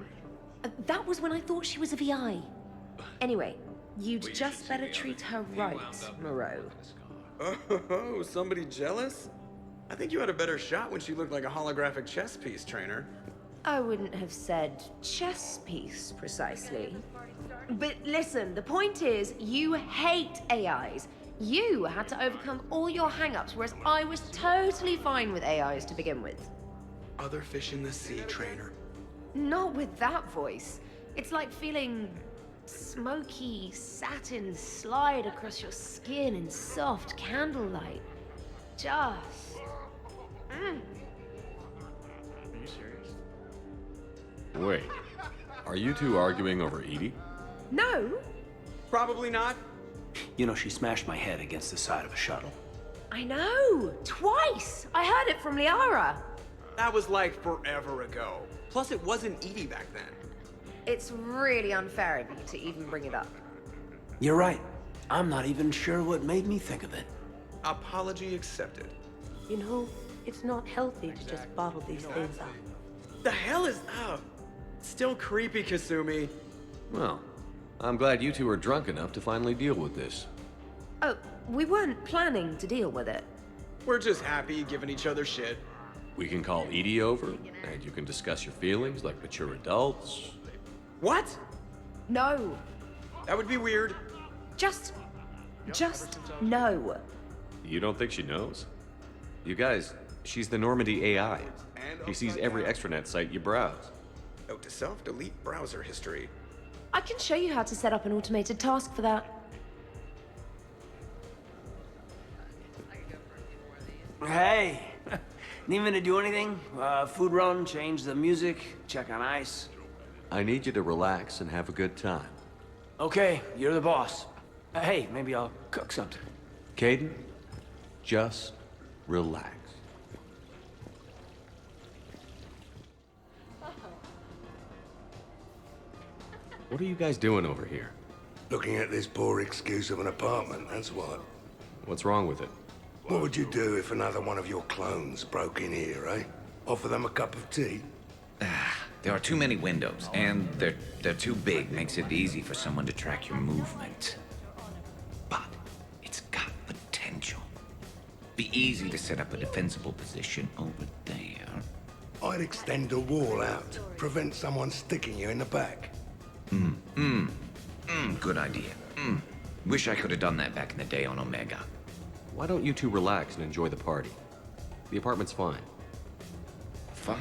That was when I thought she was a VI. Anyway, you'd just better treat her right, Moreau. Oh, somebody jealous? I think you had a better shot when she looked like a holographic chess piece, trainer. I wouldn't have said chess piece, precisely. But listen, the point is, you hate AIs. You had to overcome all your hang-ups, whereas I was totally fine with AIs to begin with. Other fish in the sea, trainer. Not with that voice. It's like feeling smoky satin slide across your skin in soft candlelight. Just... Are you serious? Wait, are you two arguing over Edie? No. Probably not. You know, she smashed my head against the side of a shuttle. I know! Twice! I heard it from Liara. That was like forever ago. Plus, it wasn't Edie back then. It's really unfair of you to even bring it up. You're right. I'm not even sure what made me think of it. Apology accepted. You know, it's not healthy to just bottle these things up. The hell is up? Still creepy, Kasumi. Well, I'm glad you two are drunk enough to finally deal with this. Oh, we weren't planning to deal with it. We're just happy giving each other shit. We can call Edie over, and you can discuss your feelings like mature adults. What? No. That would be weird. Just no. You don't think she knows? You guys, she's the Normandy AI. She sees every extranet site you browse. Note to self, delete browser history. I can show you how to set up an automated task for that. Hey, need me to do anything? Food run, change the music, check on ice. I need you to relax and have a good time. Okay, you're the boss. Hey, maybe I'll cook something. Caden, just relax. What are you guys doing over here? Looking at this poor excuse of an apartment, that's what. What's wrong with it? What would you do if another one of your clones broke in here, eh? Offer them a cup of tea? There are too many windows, and they're too big. Makes it easy for someone to track your movement. But it's got potential. Be easy to set up a defensible position over there. I'd extend the wall out, prevent someone sticking you in the back. Good idea. Wish I could have done that back in the day on Omega. Why don't you two relax and enjoy the party? The apartment's fine. Fine.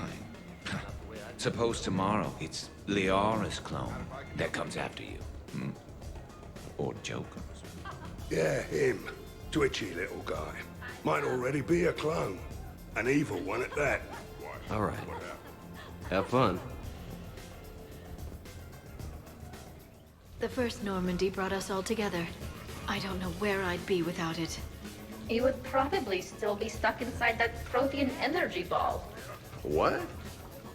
Suppose tomorrow it's Liara's clone that comes after you. Or Joker. Yeah, him. Twitchy little guy. Might already be a clone. An evil one at that. All right. Have fun. The first Normandy brought us all together. I don't know where I'd be without it. You would probably still be stuck inside that protean energy ball. What?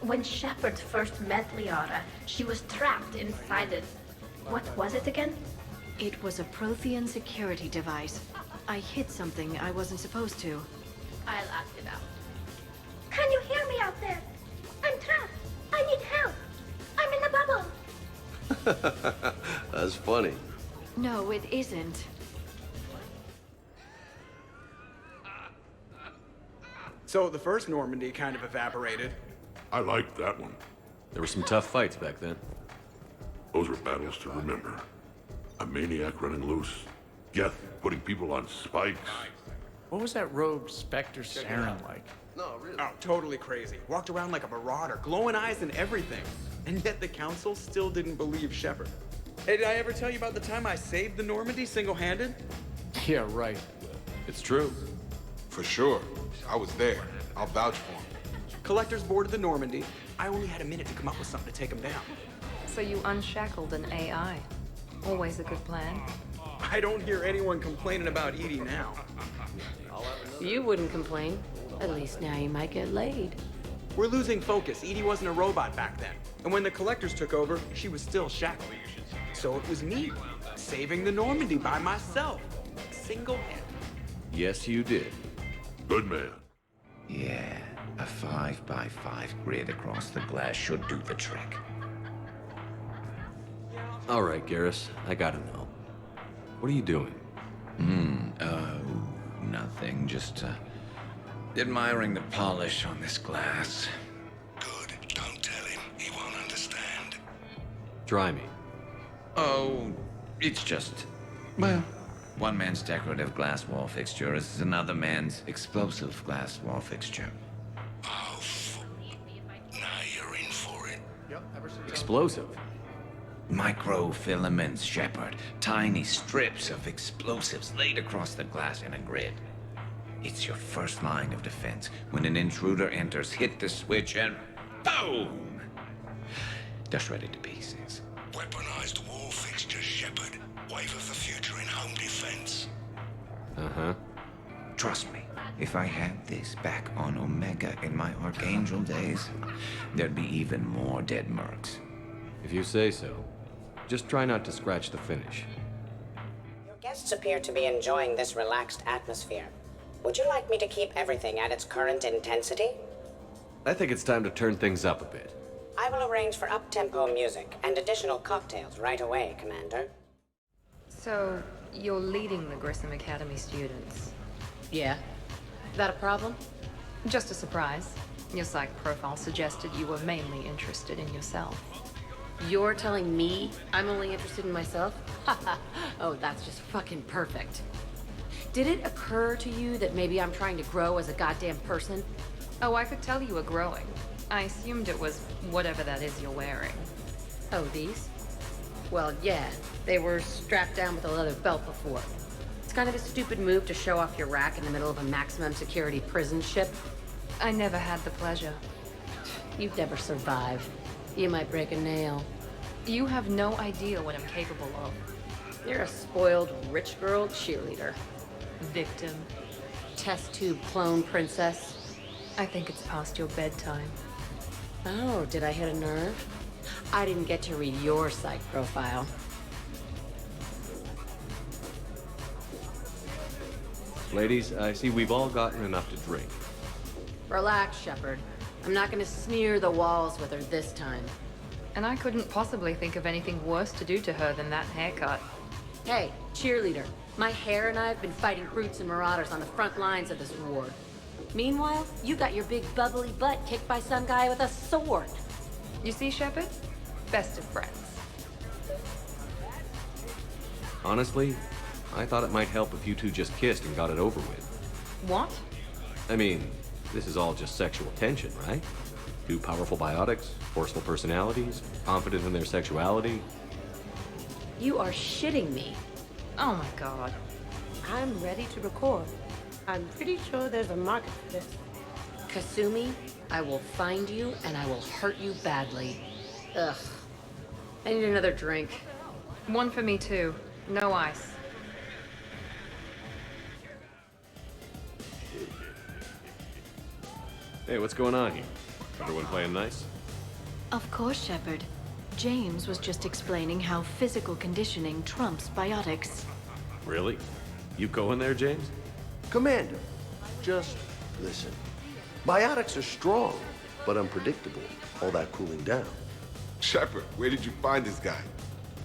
When Shepard first met Liara, she was trapped inside it. What was it again? It was a Prothean security device. I hit something I wasn't supposed to. I'll act it out. Can you hear me out there? I'm trapped. I need help. I'm in a bubble. That's funny. No, it isn't. So the first Normandy kind of evaporated. I liked that one. There were some tough fights back then. Those were battles to remember. A maniac running loose. Geth putting people on spikes. What was that rogue Spectre Saren like? No, really. Oh, totally crazy. Walked around like a marauder, glowing eyes and everything. And yet the council still didn't believe Shepard. Hey, did I ever tell you about the time I saved the Normandy single-handed? Yeah, right. It's true. For sure. I was there. I'll vouch for him. Collectors boarded the Normandy. I only had a minute to come up with something to take them down. So you unshackled an AI. Always a good plan. I don't hear anyone complaining about Edie now. You wouldn't complain. At least now you might get laid. We're losing focus. Edie wasn't a robot back then. And when the Collectors took over, she was still shackled. So it was me, saving the Normandy by myself. Single-handed. Yes, you did. Good man. Yeah, a 5x5 grid across the glass should do the trick. All right, Garrus, I gotta know. What are you doing? Nothing. Just, admiring the polish on this glass. Good. Don't tell him. He won't understand. Try me. Oh, it's just... Well, one man's decorative glass wall fixture is another man's explosive glass wall fixture. Oh, now you're in for it. Explosive? Microfilaments, Shepard. Tiny strips of explosives laid across the glass in a grid. It's your first line of defense. When an intruder enters, hit the switch and boom! They're shredded to pieces. Weaponized wall fixtures, Shepard. Wave of the future in home defense. Uh-huh. Trust me, if I had this back on Omega in my Archangel days, there'd be even more dead mercs. If you say so. Just try not to scratch the finish. Your guests appear to be enjoying this relaxed atmosphere. Would you like me to keep everything at its current intensity? I think it's time to turn things up a bit. I will arrange for up-tempo music and additional cocktails right away, Commander. So, you're leading the Grissom Academy students? Yeah. That a problem? Just a surprise. Your psych profile suggested you were mainly interested in yourself. You're telling me I'm only interested in myself? Oh, that's just fucking perfect. Did it occur to you that maybe I'm trying to grow as a goddamn person? Oh, I could tell you were growing. I assumed it was whatever that is you're wearing. Oh, these? Well, yeah. They were strapped down with a leather belt before. It's kind of a stupid move to show off your rack in the middle of a maximum security prison ship. I never had the pleasure. You'd never survive. You might break a nail. You have no idea what I'm capable of. You're a spoiled rich girl cheerleader. Victim. Test tube clone princess. I think it's past your bedtime. Oh, did I hit a nerve? I didn't get to read your psych profile. Ladies, I see we've all gotten enough to drink. Relax, Shepard. I'm not gonna smear the walls with her this time. And I couldn't possibly think of anything worse to do to her than that haircut. Hey, cheerleader. My hair and I have been fighting brutes and marauders on the front lines of this war. Meanwhile, you got your big bubbly butt kicked by some guy with a sword. You see, Shepard? Best of friends. Honestly, I thought it might help if you two just kissed and got it over with. What? I mean, this is all just sexual tension, right? Two powerful biotics, forceful personalities, confident in their sexuality. You are shitting me. Oh my god. I'm ready to record. I'm pretty sure there's a market for this. Kasumi, I will find you and I will hurt you badly. Ugh. I need another drink. One for me too. No ice. Hey, what's going on here? Everyone playing nice? Of course, Shepard. James was just explaining how physical conditioning trumps biotics. Really? You going there, James? Commander, just listen. Biotics are strong, but unpredictable. All that cooling down. Shepard, where did you find this guy?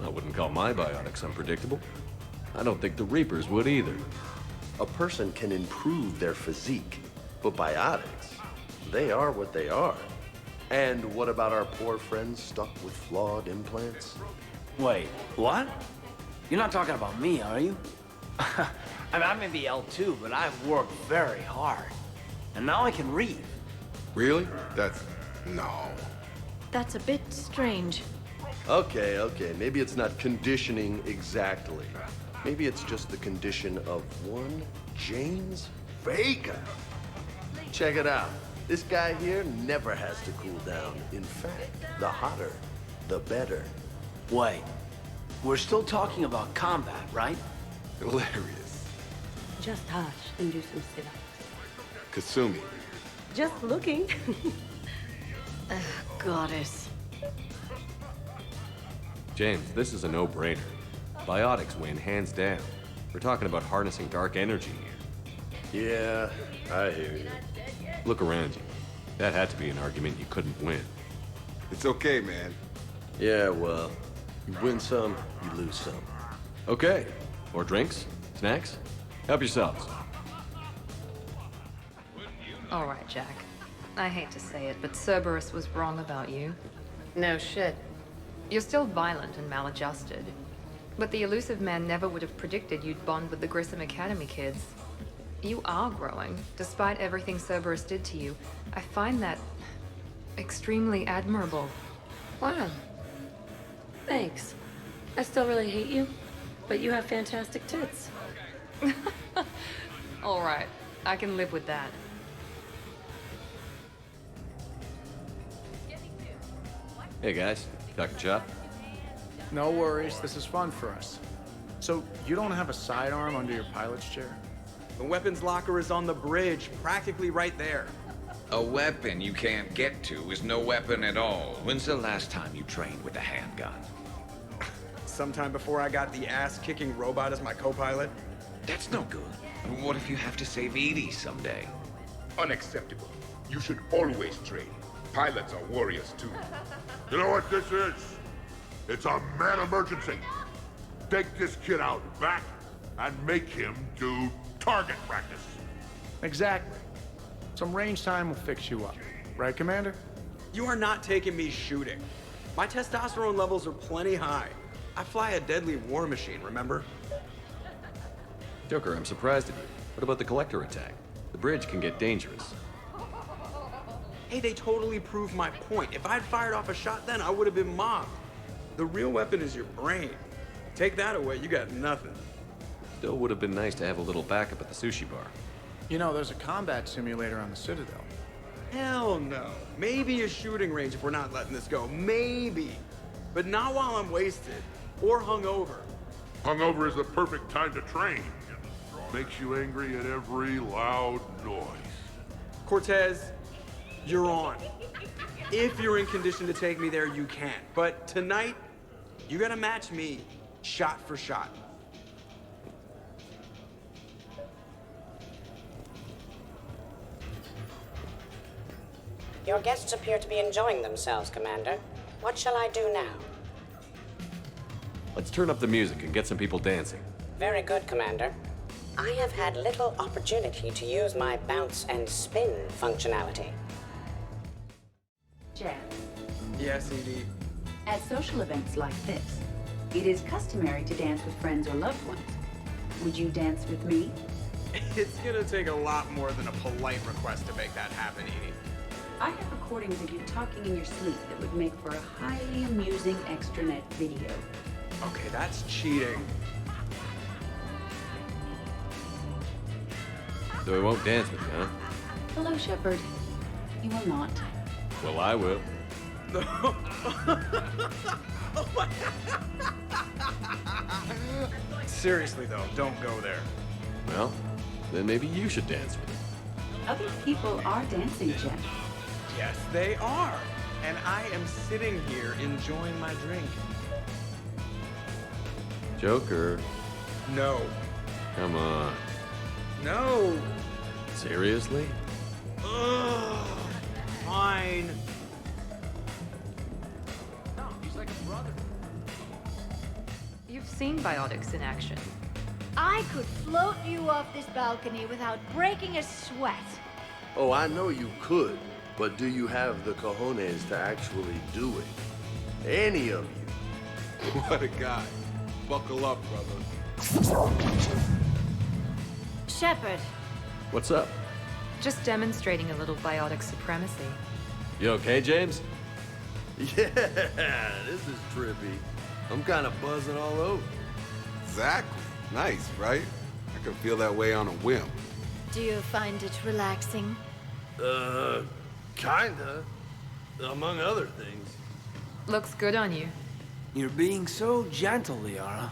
I wouldn't call my biotics unpredictable. I don't think the Reapers would either. A person can improve their physique, but biotics, they are what they are. And what about our poor friends stuck with flawed implants? Wait, what? You're not talking about me, are you? I mean, I may be L2, but I've worked very hard. And now I can read. Really? That's... no. That's a bit strange. Okay, maybe it's not conditioning exactly. Maybe it's just the condition of one James Vega. Check it out. This guy here never has to cool down. In fact, the hotter, the better. Wait, we're still talking about combat, right? Hilarious. Just hush and do some sit-ups. Kasumi. Just looking. Goddess. James, this is a no-brainer. Biotics win, hands down. We're talking about harnessing dark energy here. Yeah, I hear you. Look around you. That had to be an argument you couldn't win. It's okay, man. Yeah, well, You win some, you lose some. Okay. More drinks? Snacks? Help yourselves. All right, Jack. I hate to say it, but Cerberus was wrong about you. No shit. You're still violent and maladjusted. But the elusive man never would have predicted you'd bond with the Grissom Academy kids. You are growing, despite everything Cerberus did to you. I find that extremely admirable. Wow. Thanks. I still really hate you, but you have fantastic tits. All right, I can live with that. Hey guys, talking shop? No worries, this is fun for us. So, you don't have a sidearm under your pilot's chair? The weapons locker is on the bridge, practically right there. A weapon you can't get to is no weapon at all. When's the last time you trained with a handgun? Sometime before I got the ass-kicking robot as my co-pilot. That's no good. What if you have to save Edie someday? Unacceptable. You should always train. Pilots are warriors too. You know what this is? It's a mad emergency. Take this kid out back and make him do target practice. Exactly. Some range time will fix you up. Right, Commander? You are not taking me shooting. My testosterone levels are plenty high. I fly a deadly war machine, remember? Joker, I'm surprised at you. What about the Collector attack? The bridge can get dangerous. Hey, they totally proved my point. If I'd fired off a shot then, I would have been mobbed. The real weapon is your brain. Take that away, you got nothing. Still would have been nice to have a little backup at the sushi bar. You know, there's a combat simulator on the Citadel. Hell no. Maybe a shooting range if we're not letting this go. Maybe. But not while I'm wasted. Or hungover. Hungover is the perfect time to train. Makes you angry at every loud noise. Cortez, you're on. If you're in condition to take me there, you can. But tonight, you gotta match me, shot for shot. Your guests appear to be enjoying themselves, Commander. What shall I do now? Let's turn up the music and get some people dancing. Very good, Commander. I have had little opportunity to use my bounce and spin functionality. Jack, Yes, Edie. at social events like this, it is customary to dance with friends or loved ones. Would you dance with me? It's gonna take a lot more than a polite request to make that happen, Edie. I have recordings of you talking in your sleep that would make for a highly amusing extranet video. Okay, that's cheating. So he won't dance with me, huh? Hello, Shepard. You will not. Well, I will. Seriously, though, don't go there. Well, then maybe you should dance with him. Other people are dancing, Jack. Yes, they are. And I am sitting here enjoying my drink. Joker, No. come on. No. Seriously? Ugh. Fine. He's like a brother. You've seen biotics in action. I could float you off this balcony without breaking a sweat. Oh, I know you could, but do you have the cojones to actually do it? Any of you? What a guy. Buckle up, brother. Shepard, What's up? Just demonstrating a little biotic supremacy. You okay, James? Yeah, this is trippy. I'm kind of buzzing all over. Exactly. Nice, right? I can feel that way on a whim. do you find it relaxing? Kinda. Among other things. Looks good on you. You're being so gentle, Liara.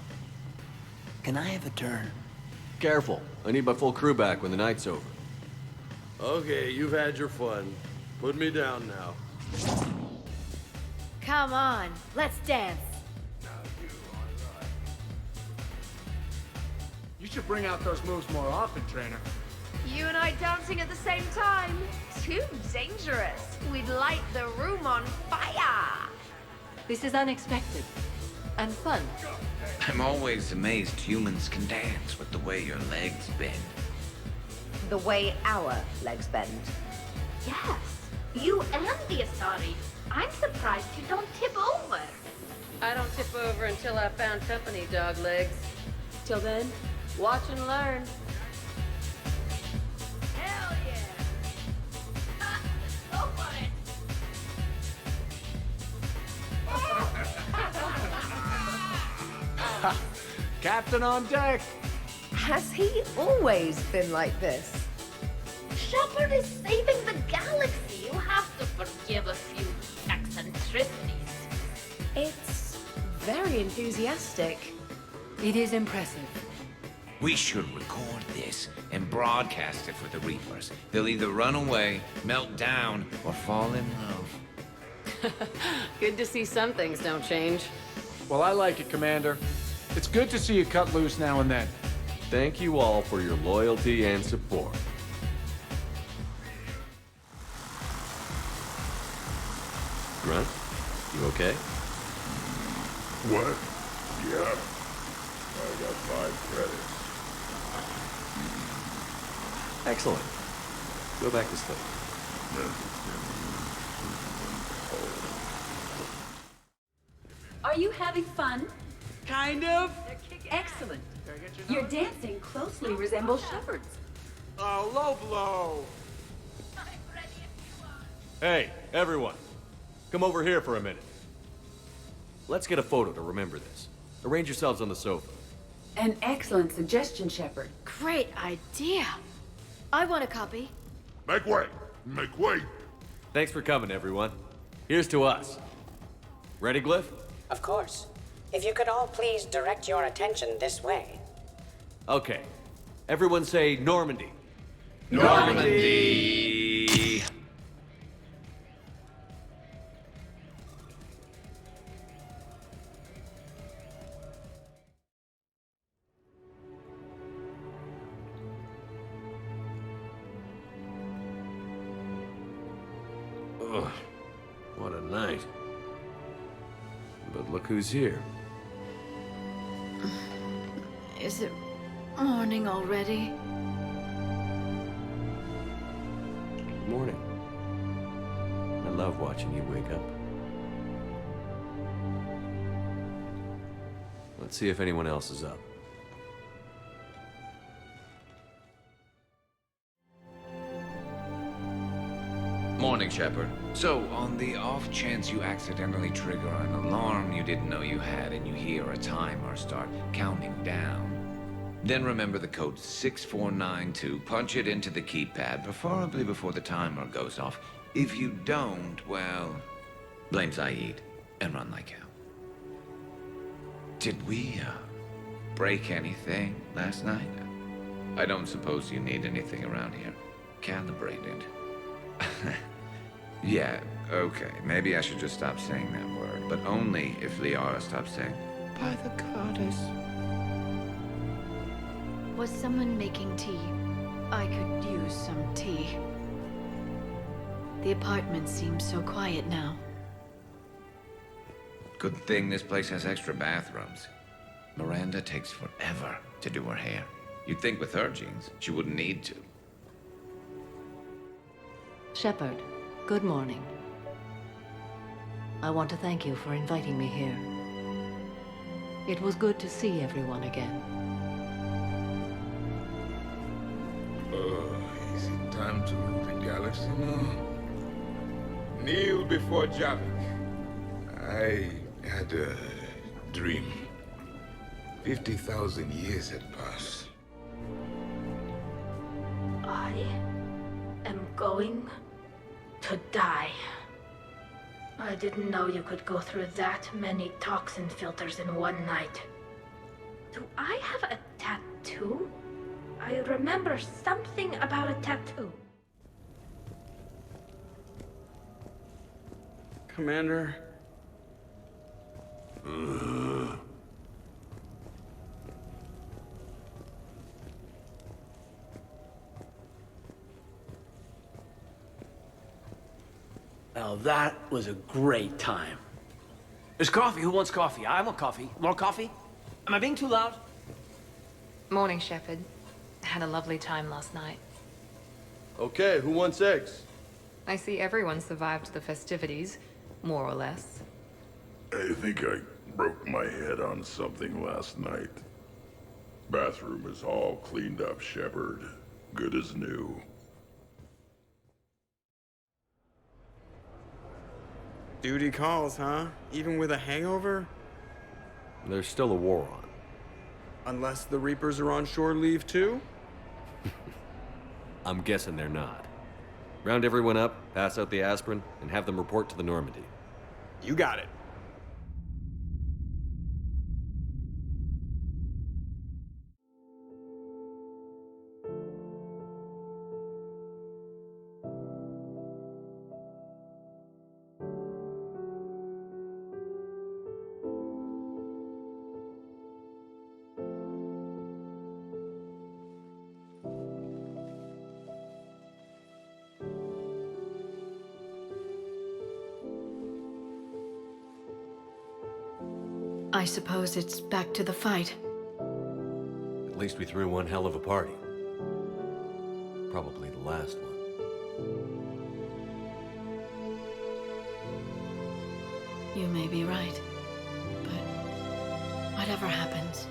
Can I have a turn? Careful. I need my full crew back when the night's over. Okay, you've had your fun. Put me down now. Come on, let's dance. You should bring out those moves more often, trainer. You and I dancing at the same time? Too dangerous. We'd light the room on fire. This is unexpected. And fun. I'm always amazed humans can dance with the way your legs bend. The way our legs bend. Yes, you and the Asari. I'm surprised you don't tip over. I don't tip over until I found company, dog legs. Till then, watch and learn. Hell yeah! Go for it! Captain on deck! Has he always been like this? Shepard is saving the galaxy. You have to forgive a few eccentricities. It's very enthusiastic. It is impressive. We should record this and broadcast it for the Reapers. They'll either run away, melt down, or fall in love. Good to see some things don't change. Well, I like it, Commander. It's good to see you cut loose now and then. Thank you all for your loyalty and support. Grunt, you okay? What? Yeah. I got 5 credits. Excellent. Go back to sleep. Are you having fun? Kind of. Excellent. Your dancing closely resembles Shepard's. Oh, low blow. Hey, everyone. Come over here for a minute. Let's get a photo to remember this. Arrange yourselves on the sofa. An excellent suggestion, Shepard. Great idea. I want a copy. Make way! Make way! Thanks for coming, everyone. Here's to us. Ready, Glyph? Of course. If you could all please direct your attention this way. Okay. Everyone say Normandy. Normandy! Ugh, what a night. But look who's here. Is it morning already? Good morning. I love watching you wake up. Let's see if anyone else is up. Morning, Shepard. So, on the off chance you accidentally trigger an alarm you didn't know you had and you hear a timer start counting down, then remember the code 6492, punch it into the keypad, preferably before the timer goes off. If you don't, well, blame Zaid and run like hell. Did we, break anything last night? I don't suppose you need anything around here. Calibrated. Yeah, okay. Maybe I should just stop saying that word, but only if Liara stops saying, by the goddess. Was someone making tea? I could use some tea. The apartment seems so quiet now. Good thing this place has extra bathrooms. Miranda takes forever to do her hair. You'd think with her genes, she wouldn't need to. Shepard, good morning. I want to thank you for inviting me here. It was good to see everyone again. Is it time to rule the galaxy now? Kneel before Javik. I had a dream. 50,000 years had passed. I am going to die. I didn't know you could go through that many toxin filters in one night. Do I have a tattoo? I remember something about a tattoo. Commander. Now that was a great time. There's coffee. Who wants coffee? I want coffee. More coffee? Am I being too loud? Morning, Shepard. Had a lovely time last night. Okay, who wants eggs? I see everyone survived the festivities, more or less. I think I broke my head on something last night. Bathroom is all cleaned up, Shepard. Good as new. Duty calls, huh? Even with a hangover? There's still a war on. Unless the Reapers are on shore leave too? I'm guessing they're not. Round everyone up, pass out the aspirin, and have them report to the Normandy. You got it. I suppose it's back to the fight. At least we threw one hell of a party. Probably the last one. You may be right. But whatever happens,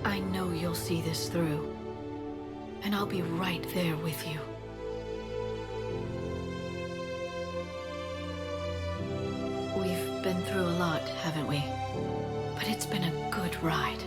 I know you'll see this through. And I'll be right there with you. We've been through a lot, haven't we? But it's been a good ride.